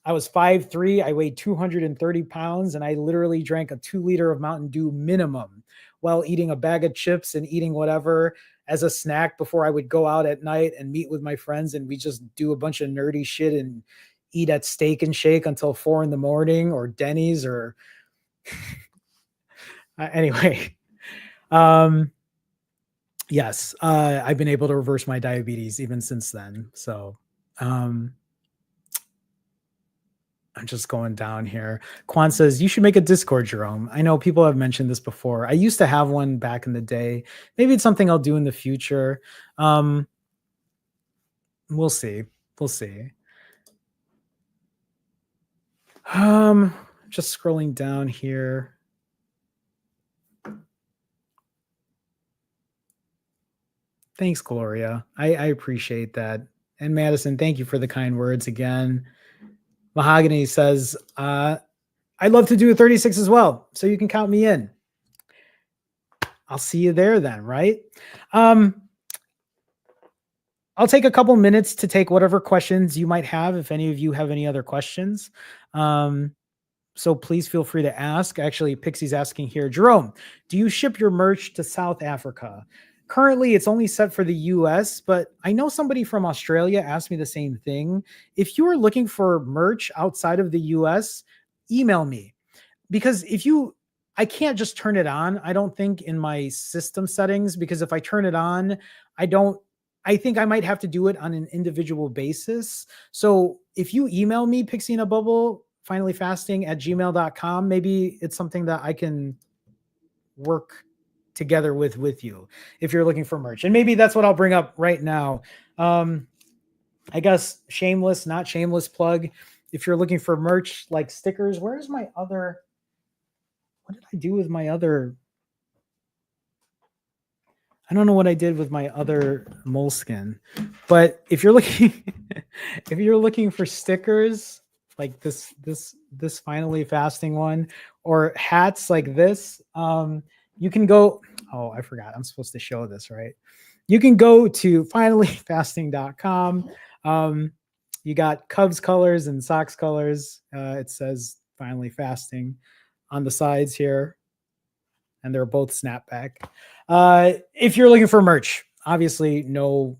I was 5'3", I weighed 230 pounds, and I literally drank a 2-liter of Mountain Dew minimum while eating a bag of chips and eating whatever as a snack before I would go out at night and meet with my friends, and we just do a bunch of nerdy shit and eat at Steak and Shake until 4 a.m. or Denny's or anyway. Yes, I've been able to reverse my diabetes even since then. So, I'm just going down here. Quan says, you should make a Discord, Jerome. I know people have mentioned this before. I used to have one back in the day. Maybe it's something I'll do in the future. We'll see. We'll see. Just scrolling down here. Thanks, Gloria. I appreciate that. And Madison, thank you for the kind words again. Mahogany says, I'd love to do a 36 as well, so you can count me in. I'll see you there then, right? I'll take a couple minutes to take whatever questions you might have, if any of you have any other questions. So please feel free to ask. Actually, Pixie's asking here, Jerome, do you ship your merch to South Africa? Currently, it's only set for the US, but I know somebody from Australia asked me the same thing. If you are looking for merch outside of the US, email me. Because I can't just turn it on, I don't think, in my system settings, because if I turn it on, I think I might have to do it on an individual basis. So if you email me, Pixie in a Bubble, finallyfasting@gmail.com, maybe it's something that I can work together with you if you're looking for merch. And maybe that's what I'll bring up right now. I guess shameless, not shameless plug. If you're looking for merch like stickers, what did I do with my other? I don't know what I did with my other moleskin, but if you're looking for stickers like this Finally Fasting one, or hats like this, you can go, oh, I forgot. I'm supposed to show this, right? You can go to finallyfasting.com. You got Cubs colors and Sox colors. It says Finally Fasting on the sides here, and they're both snapback. If you're looking for merch, obviously no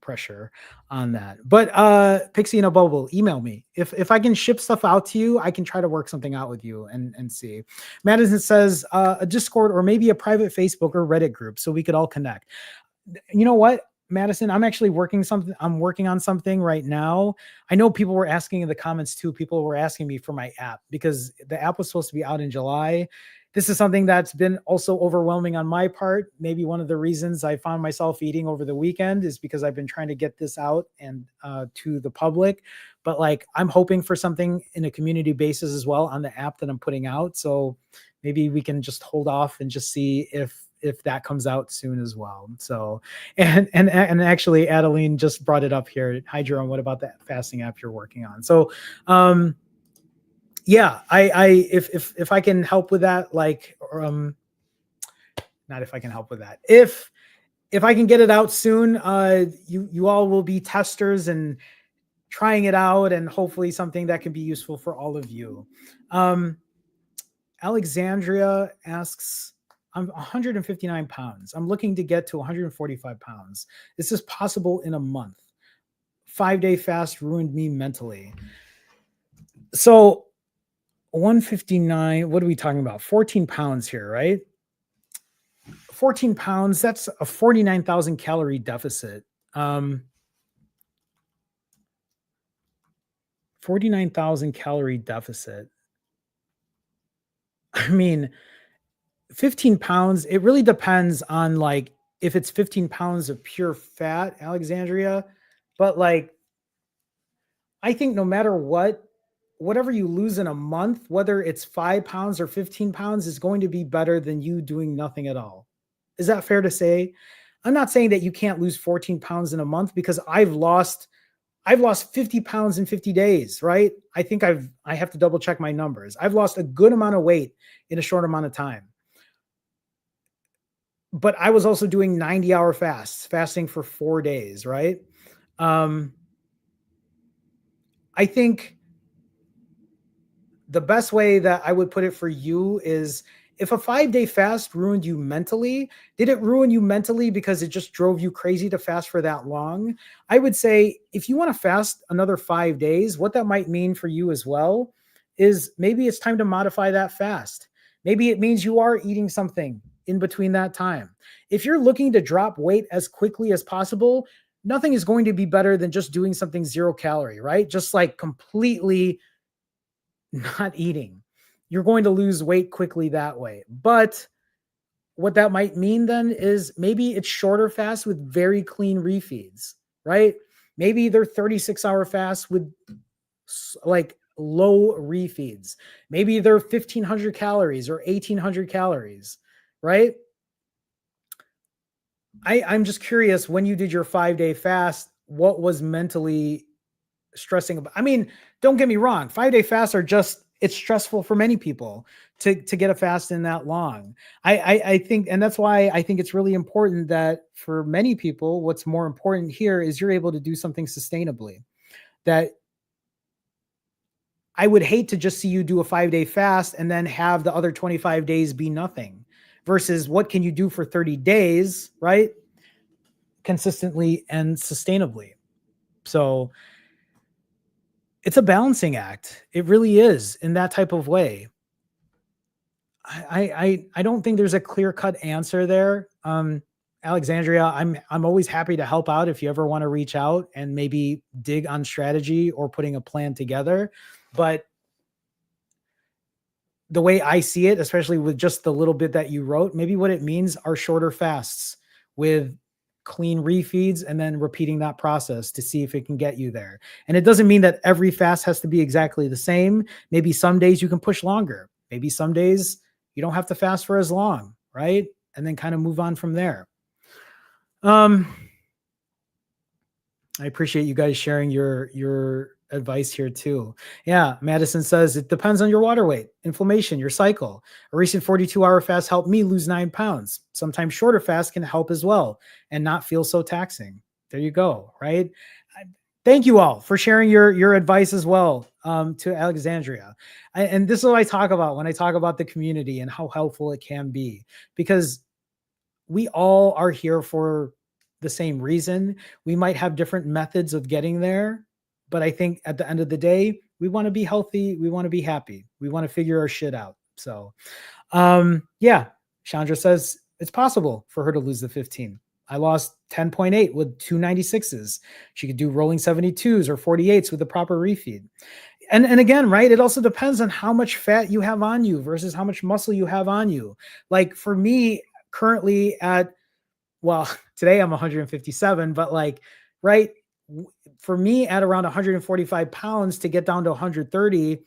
pressure on that. But Pixie in a Bubble, email me. If I can ship stuff out to you, I can try to work something out with you and see. Madison says a Discord or maybe a private Facebook or Reddit group so we could all connect. You know what, Madison, I'm working on something right now. I know people were asking in the comments too. People were asking me for my app because the app was supposed to be out in July. This is something that's been also overwhelming on my part. Maybe one of the reasons I found myself eating over the weekend is because I've been trying to get this out and to the public. But like, I'm hoping for something in a community basis as well on the app that I'm putting out. So maybe we can just hold off and just see if that comes out soon as well. So, and actually, Adeline just brought it up here. Hi, Jerome. What about that fasting app you're working on? So, yeah, if I can help with that, like, not if I can help with that. If I can get it out soon, you all will be testers and trying it out, and hopefully something that can be useful for all of you. Alexandria asks, I'm 159 pounds. I'm looking to get to 145 pounds. Is this possible in a month? 5-day fast ruined me mentally. So 159, what are we talking about? 14 pounds here, right? 14 pounds, that's a 49,000 calorie deficit. 49,000 calorie deficit. I mean, 15 pounds, it really depends on like if it's 15 pounds of pure fat, Alexandria. But like, I think no matter what, whatever you lose in a month, whether it's 5 pounds or 15 pounds, is going to be better than you doing nothing at all. Is that fair to say? I'm not saying that you can't lose 14 pounds in a month, because I've lost 50 pounds in 50 days, right? I think I have to double check my numbers. I've lost a good amount of weight in a short amount of time. But I was also doing 90-hour fasts, fasting for 4 days, right? I think the best way that I would put it for you is, if a 5-day fast ruined you mentally, did it ruin you mentally because it just drove you crazy to fast for that long? I would say if you want to fast another 5 days, what that might mean for you as well is maybe it's time to modify that fast. Maybe it means you are eating something in between that time. If you're looking to drop weight as quickly as possible, nothing is going to be better than just doing something 0 calorie, right? Just like completely not eating. You're going to lose weight quickly that way. But what that might mean then is maybe it's shorter fasts with very clean refeeds, right? Maybe they're 36-hour fasts with like low refeeds. Maybe they're 1,500 calories or 1,800 calories, right? I'm just curious, when you did your 5-day fast, what was mentally stressing about? I mean, don't get me wrong, 5-day fasts are just, it's stressful for many people to get a fast in that long. I think, and that's why I think it's really important that for many people, what's more important here is you're able to do something sustainably. That I would hate to just see you do a 5-day fast and then have the other 25 days be nothing, versus what can you do for 30 days, right? Consistently and sustainably. So it's a balancing act. It really is, in that type of way. I don't think there's a clear-cut answer there. Alexandria, I'm always happy to help out if you ever want to reach out and maybe dig on strategy or putting a plan together. But the way I see it, especially with just the little bit that you wrote, maybe what it means are shorter fasts with clean refeeds and then repeating that process to see if it can get you there. And it doesn't mean that every fast has to be exactly the same. Maybe some days you can push longer. Maybe some days you don't have to fast for as long, right? And then kind of move on from there. I appreciate you guys sharing your advice here too. Yeah, Madison says it depends on your water weight, inflammation, your cycle. A recent 42-hour fast helped me lose 9 pounds. Sometimes shorter fasts can help as well and not feel so taxing. There you go, right? Thank you all for sharing your advice as well, to Alexandria. And this is what I talk about when I talk about the community and how helpful it can be, because we all are here for the same reason. We might have different methods of getting there, but I think at the end of the day, we want to be healthy. We want to be happy. We want to figure our shit out. So, yeah, Chandra says it's possible for her to lose the 15. I lost 10.8 with 296s. She could do rolling 72s or 48s with the proper refeed. And again, right, it also depends on how much fat you have on you versus how much muscle you have on you. Like for me, currently at, well, today I'm 157, but like, right, for me at around 145 pounds to get down to 130,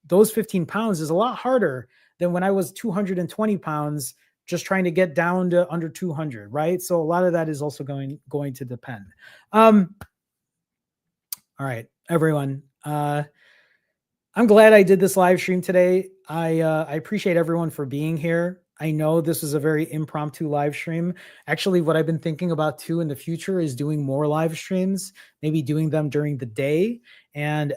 those 15 pounds is a lot harder than when I was 220 pounds, just trying to get down to under 200, right? So a lot of that is also going to depend. All right, everyone. I'm glad I did this live stream today. I appreciate everyone for being here. I know this is a very impromptu live stream. Actually, what I've been thinking about too in the future is doing more live streams, maybe doing them during the day. And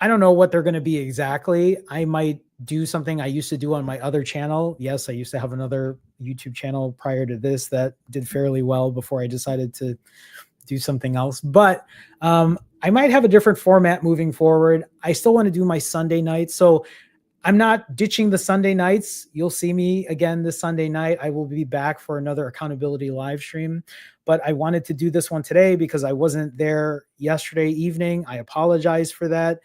I don't know what they're going to be exactly. I might do something I used to do on my other channel. Yes, I used to have another YouTube channel prior to this that did fairly well before I decided to do something else. But I might have a different format moving forward. I still want to do my Sunday nights. So I'm not ditching the Sunday nights. You'll see me again this Sunday night. I will be back for another accountability live stream. But I wanted to do this one today because I wasn't there yesterday evening. I apologize for that.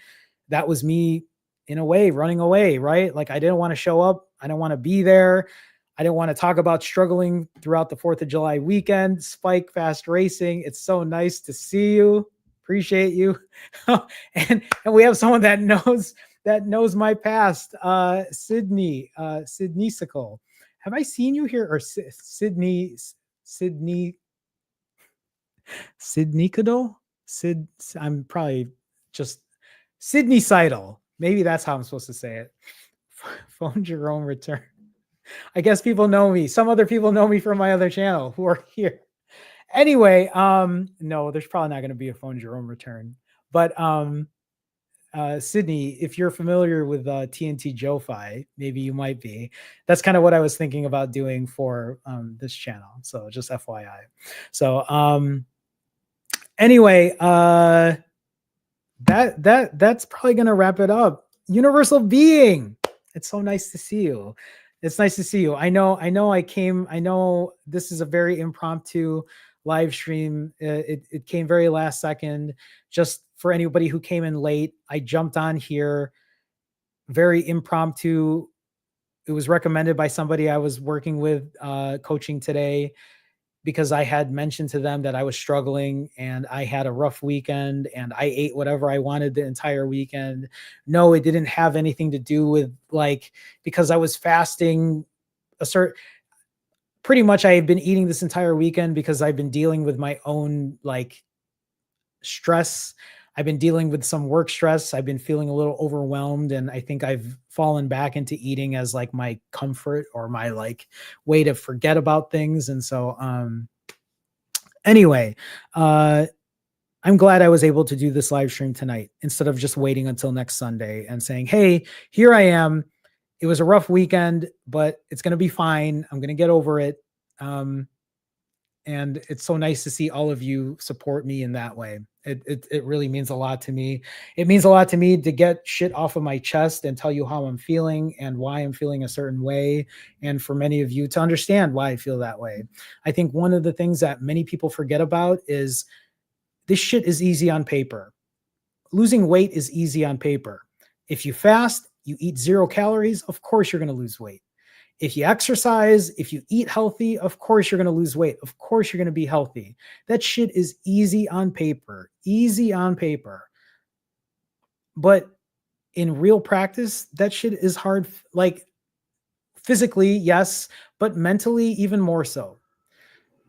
That was me in a way running away, right? Like I didn't want to show up. I don't want to be there. I didn't want to talk about struggling throughout the 4th of July weekend. Spike Fast Racing. It's so nice to see you. Appreciate you. and we have someone that knows my past. Sydney, Sydneysicle. Have I seen you here? Or Sydney Cadle? I'm probably just Sydney Seidel. Maybe that's how I'm supposed to say it. Phone Jerome return. I guess people know me. Some other people know me from my other channel who are here. Anyway, no, there's probably not going to be a phone Jerome return. But Sydney, if you're familiar with TNT Joe-Fi, maybe you might be. That's kind of what I was thinking about doing for this channel. So just FYI. So anyway, that's probably going to wrap it up. Universal Being. It's so nice to see you. It's nice to see you. I know this is a very impromptu live stream. It came very last second. Just for anybody who came in late, I jumped on here very impromptu. It was recommended by somebody I was working with, coaching today, because I had mentioned to them that I was struggling and I had a rough weekend and I ate whatever I wanted the entire weekend. No, it didn't have anything to do with because I was fasting pretty much I have been eating this entire weekend because I've been dealing with my own stress. I've been dealing with some work stress. I've been feeling a little overwhelmed, and I think I've fallen back into eating as my comfort or my way to forget about things. And so anyway, I'm glad I was able to do this live stream tonight instead of just waiting until next Sunday and saying, hey, here I am. It was a rough weekend, but it's going to be fine. I'm going to get over it. And it's so nice to see all of you support me in that way. It really means a lot to me. It means a lot to me to get shit off of my chest and tell you how I'm feeling and why I'm feeling a certain way. And for many of you to understand why I feel that way. I think one of the things that many people forget about is this shit is easy on paper. Losing weight is easy on paper. If you fast, you eat 0 calories, of course you're going to lose weight. If you exercise, if you eat healthy, of course you're going to lose weight. Of course you're going to be healthy. That shit is easy on paper. Easy on paper. But in real practice, that shit is hard. Physically, yes, but mentally even more so.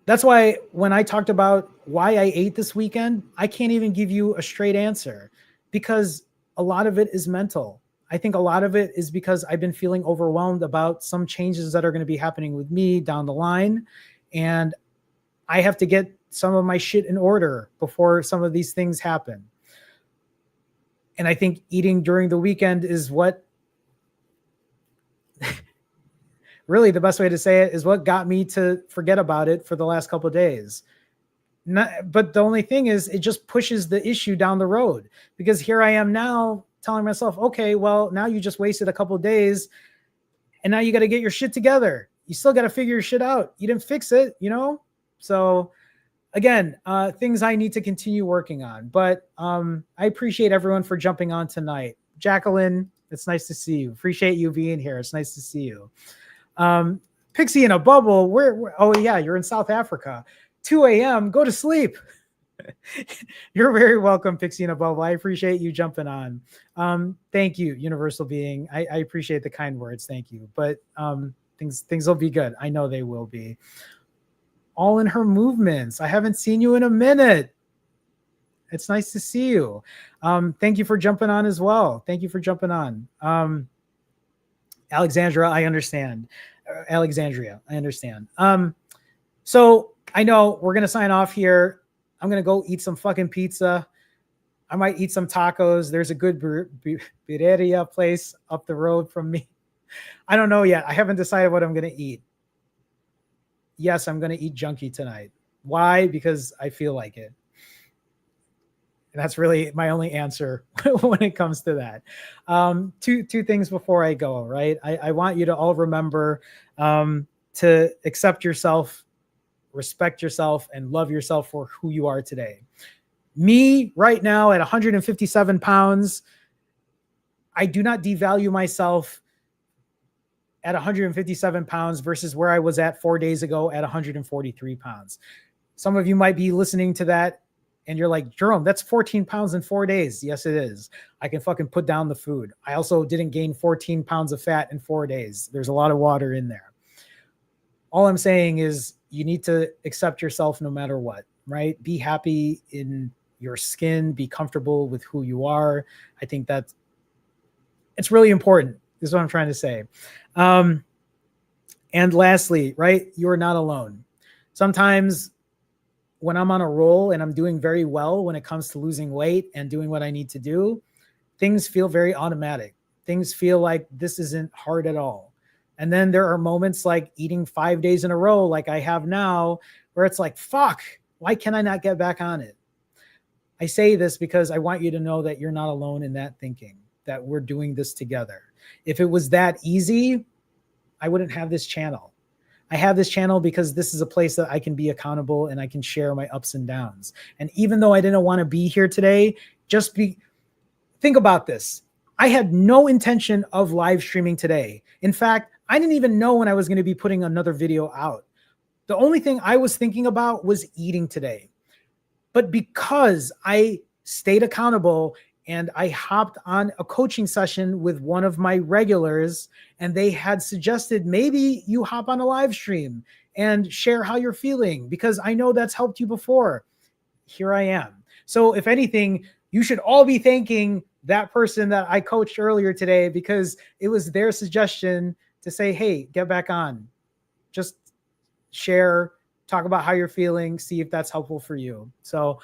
That's why when I talked about why I ate this weekend, I can't even give you a straight answer because a lot of it is mental. I think a lot of it is because I've been feeling overwhelmed about some changes that are going to be happening with me down the line. And I have to get some of my shit in order before some of these things happen. And I think eating during the weekend is what really the best way to say it is what got me to forget about it for the last couple of days. But the only thing is it just pushes the issue down the road because here I am now telling myself, okay, well, now you just wasted a couple of days and now you got to get your shit together. You still got to figure your shit out. You didn't fix it, So again, things I need to continue working on. But I appreciate everyone for jumping on tonight. Jacqueline, it's nice to see you. Appreciate you being here. It's nice to see you. Pixie in a bubble. Oh yeah, you're in South Africa. 2 a.m. Go to sleep. You're very welcome, Pixie in a bubble. I appreciate you jumping on. Thank you, Universal Being. I appreciate the kind words. Thank you. But things will be good. I know they will be. All in her movements. I haven't seen you in a minute. It's nice to see you. Thank you for jumping on as well. Thank you for jumping on. Alexandra, I understand. Alexandria, I understand. So I know we're going to sign off here. I'm going to go eat some fucking pizza. I might eat some tacos. There's a good birreria place up the road from me. I don't know yet. I haven't decided what I'm going to eat. Yes, I'm going to eat junkie tonight. Why? Because I feel like it. And that's really my only answer when it comes to that. Two things before I go, right? I want you to all remember to accept yourself, respect yourself, and love yourself for who you are today. Me right now at 157 pounds, I do not devalue myself at 157 pounds versus where I was at 4 days ago at 143 pounds. Some of you might be listening to that and you're like, Jerome, that's 14 pounds in 4 days. Yes, it is. I can fucking put down the food. I also didn't gain 14 pounds of fat in 4 days. There's a lot of water in there. All I'm saying is you need to accept yourself no matter what, right? Be happy in your skin, be comfortable with who you are. I think that's, it's really important. This is what I'm trying to say. And lastly, right, you're not alone. Sometimes when I'm on a roll and I'm doing very well when it comes to losing weight and doing what I need to do, things feel very automatic. Things feel like this isn't hard at all. And then there are moments like eating 5 days in a row, like I have now, where it's like, fuck, why can I not get back on it? I say this because I want you to know that you're not alone in that thinking, that we're doing this together. If it was that easy, I wouldn't have this channel. I have this channel because this is a place that I can be accountable and I can share my ups and downs. And even though I didn't want to be here today, think about this. I had no intention of live streaming today. In fact, I didn't even know when I was going to be putting another video out. The only thing I was thinking about was eating today. But because I stayed accountable and I hopped on a coaching session with one of my regulars, and they had suggested maybe you hop on a live stream and share how you're feeling, because I know that's helped you before. Here I am. So if anything, you should all be thanking that person that I coached earlier today, because it was their suggestion to say, hey, get back on. Just share, talk about how you're feeling, see if that's helpful for you. So,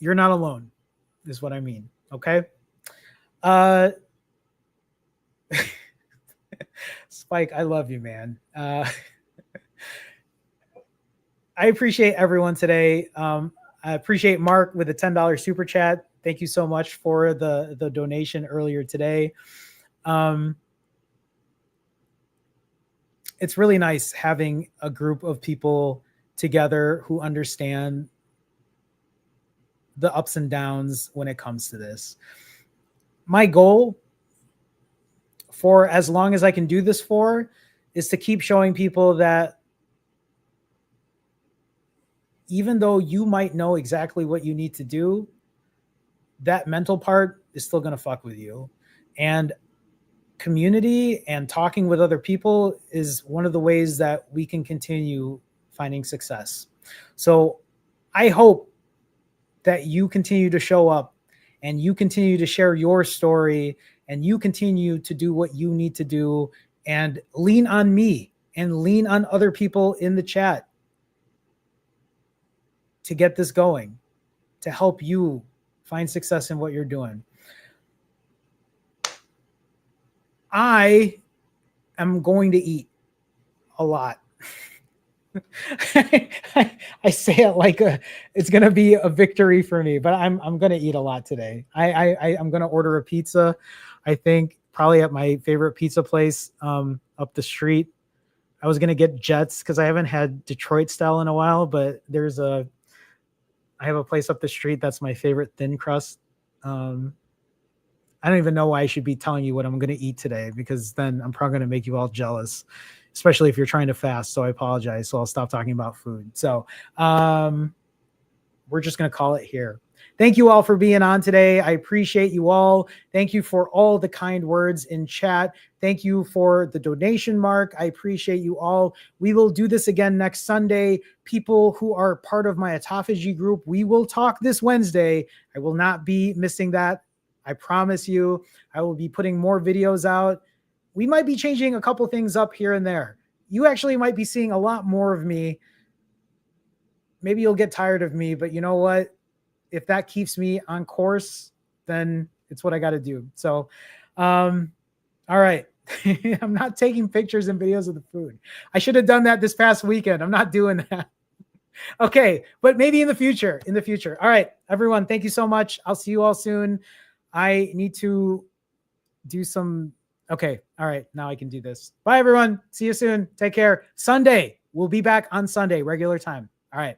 you're not alone, is what I mean. Okay. Spike, I love you, man. I appreciate everyone today. I appreciate Mark with a $10 super chat. Thank you so much for the donation earlier today. It's really nice having a group of people together who understand the ups and downs when it comes to this. My goal for as long as I can do this for is to keep showing people that even though you might know exactly what you need to do, that mental part is still going to fuck with you. And community and talking with other people is one of the ways that we can continue finding success. So I hope that you continue to show up and you continue to share your story and you continue to do what you need to do and lean on me and lean on other people in the chat to get this going, to help you find success in what you're doing. I am going to eat a lot. I say it like it's going to be a victory for me, but I'm going to eat a lot today. I'm going to order a pizza. I think probably at my favorite pizza place up the street. I was gonna get Jets because I haven't had Detroit style in a while, but I have a place up the street that's my favorite thin crust. I don't even know why I should be telling you what I'm going to eat today, because then I'm probably going to make you all jealous, especially if you're trying to fast. So I apologize. So I'll stop talking about food. So we're just going to call it here. Thank you all for being on today. I appreciate you all. Thank you for all the kind words in chat. Thank you for the donation, Mark. I appreciate you all. We will do this again next Sunday. People who are part of my autophagy group, we will talk this Wednesday. I will not be missing that. I promise you. I will be putting more videos out. We might be changing a couple things up here and there. You actually might be seeing a lot more of me. Maybe you'll get tired of me, but you know what? If that keeps me on course, then it's what I got to do. So, all right. I'm not taking pictures and videos of the food. I should have done that this past weekend. I'm not doing that. Okay. But maybe in the future, All right, everyone. Thank you so much. I'll see you all soon. I need to do some. Okay. All right. Now I can do this. Bye, everyone. See you soon. Take care. Sunday. We'll be back on Sunday, regular time. All right.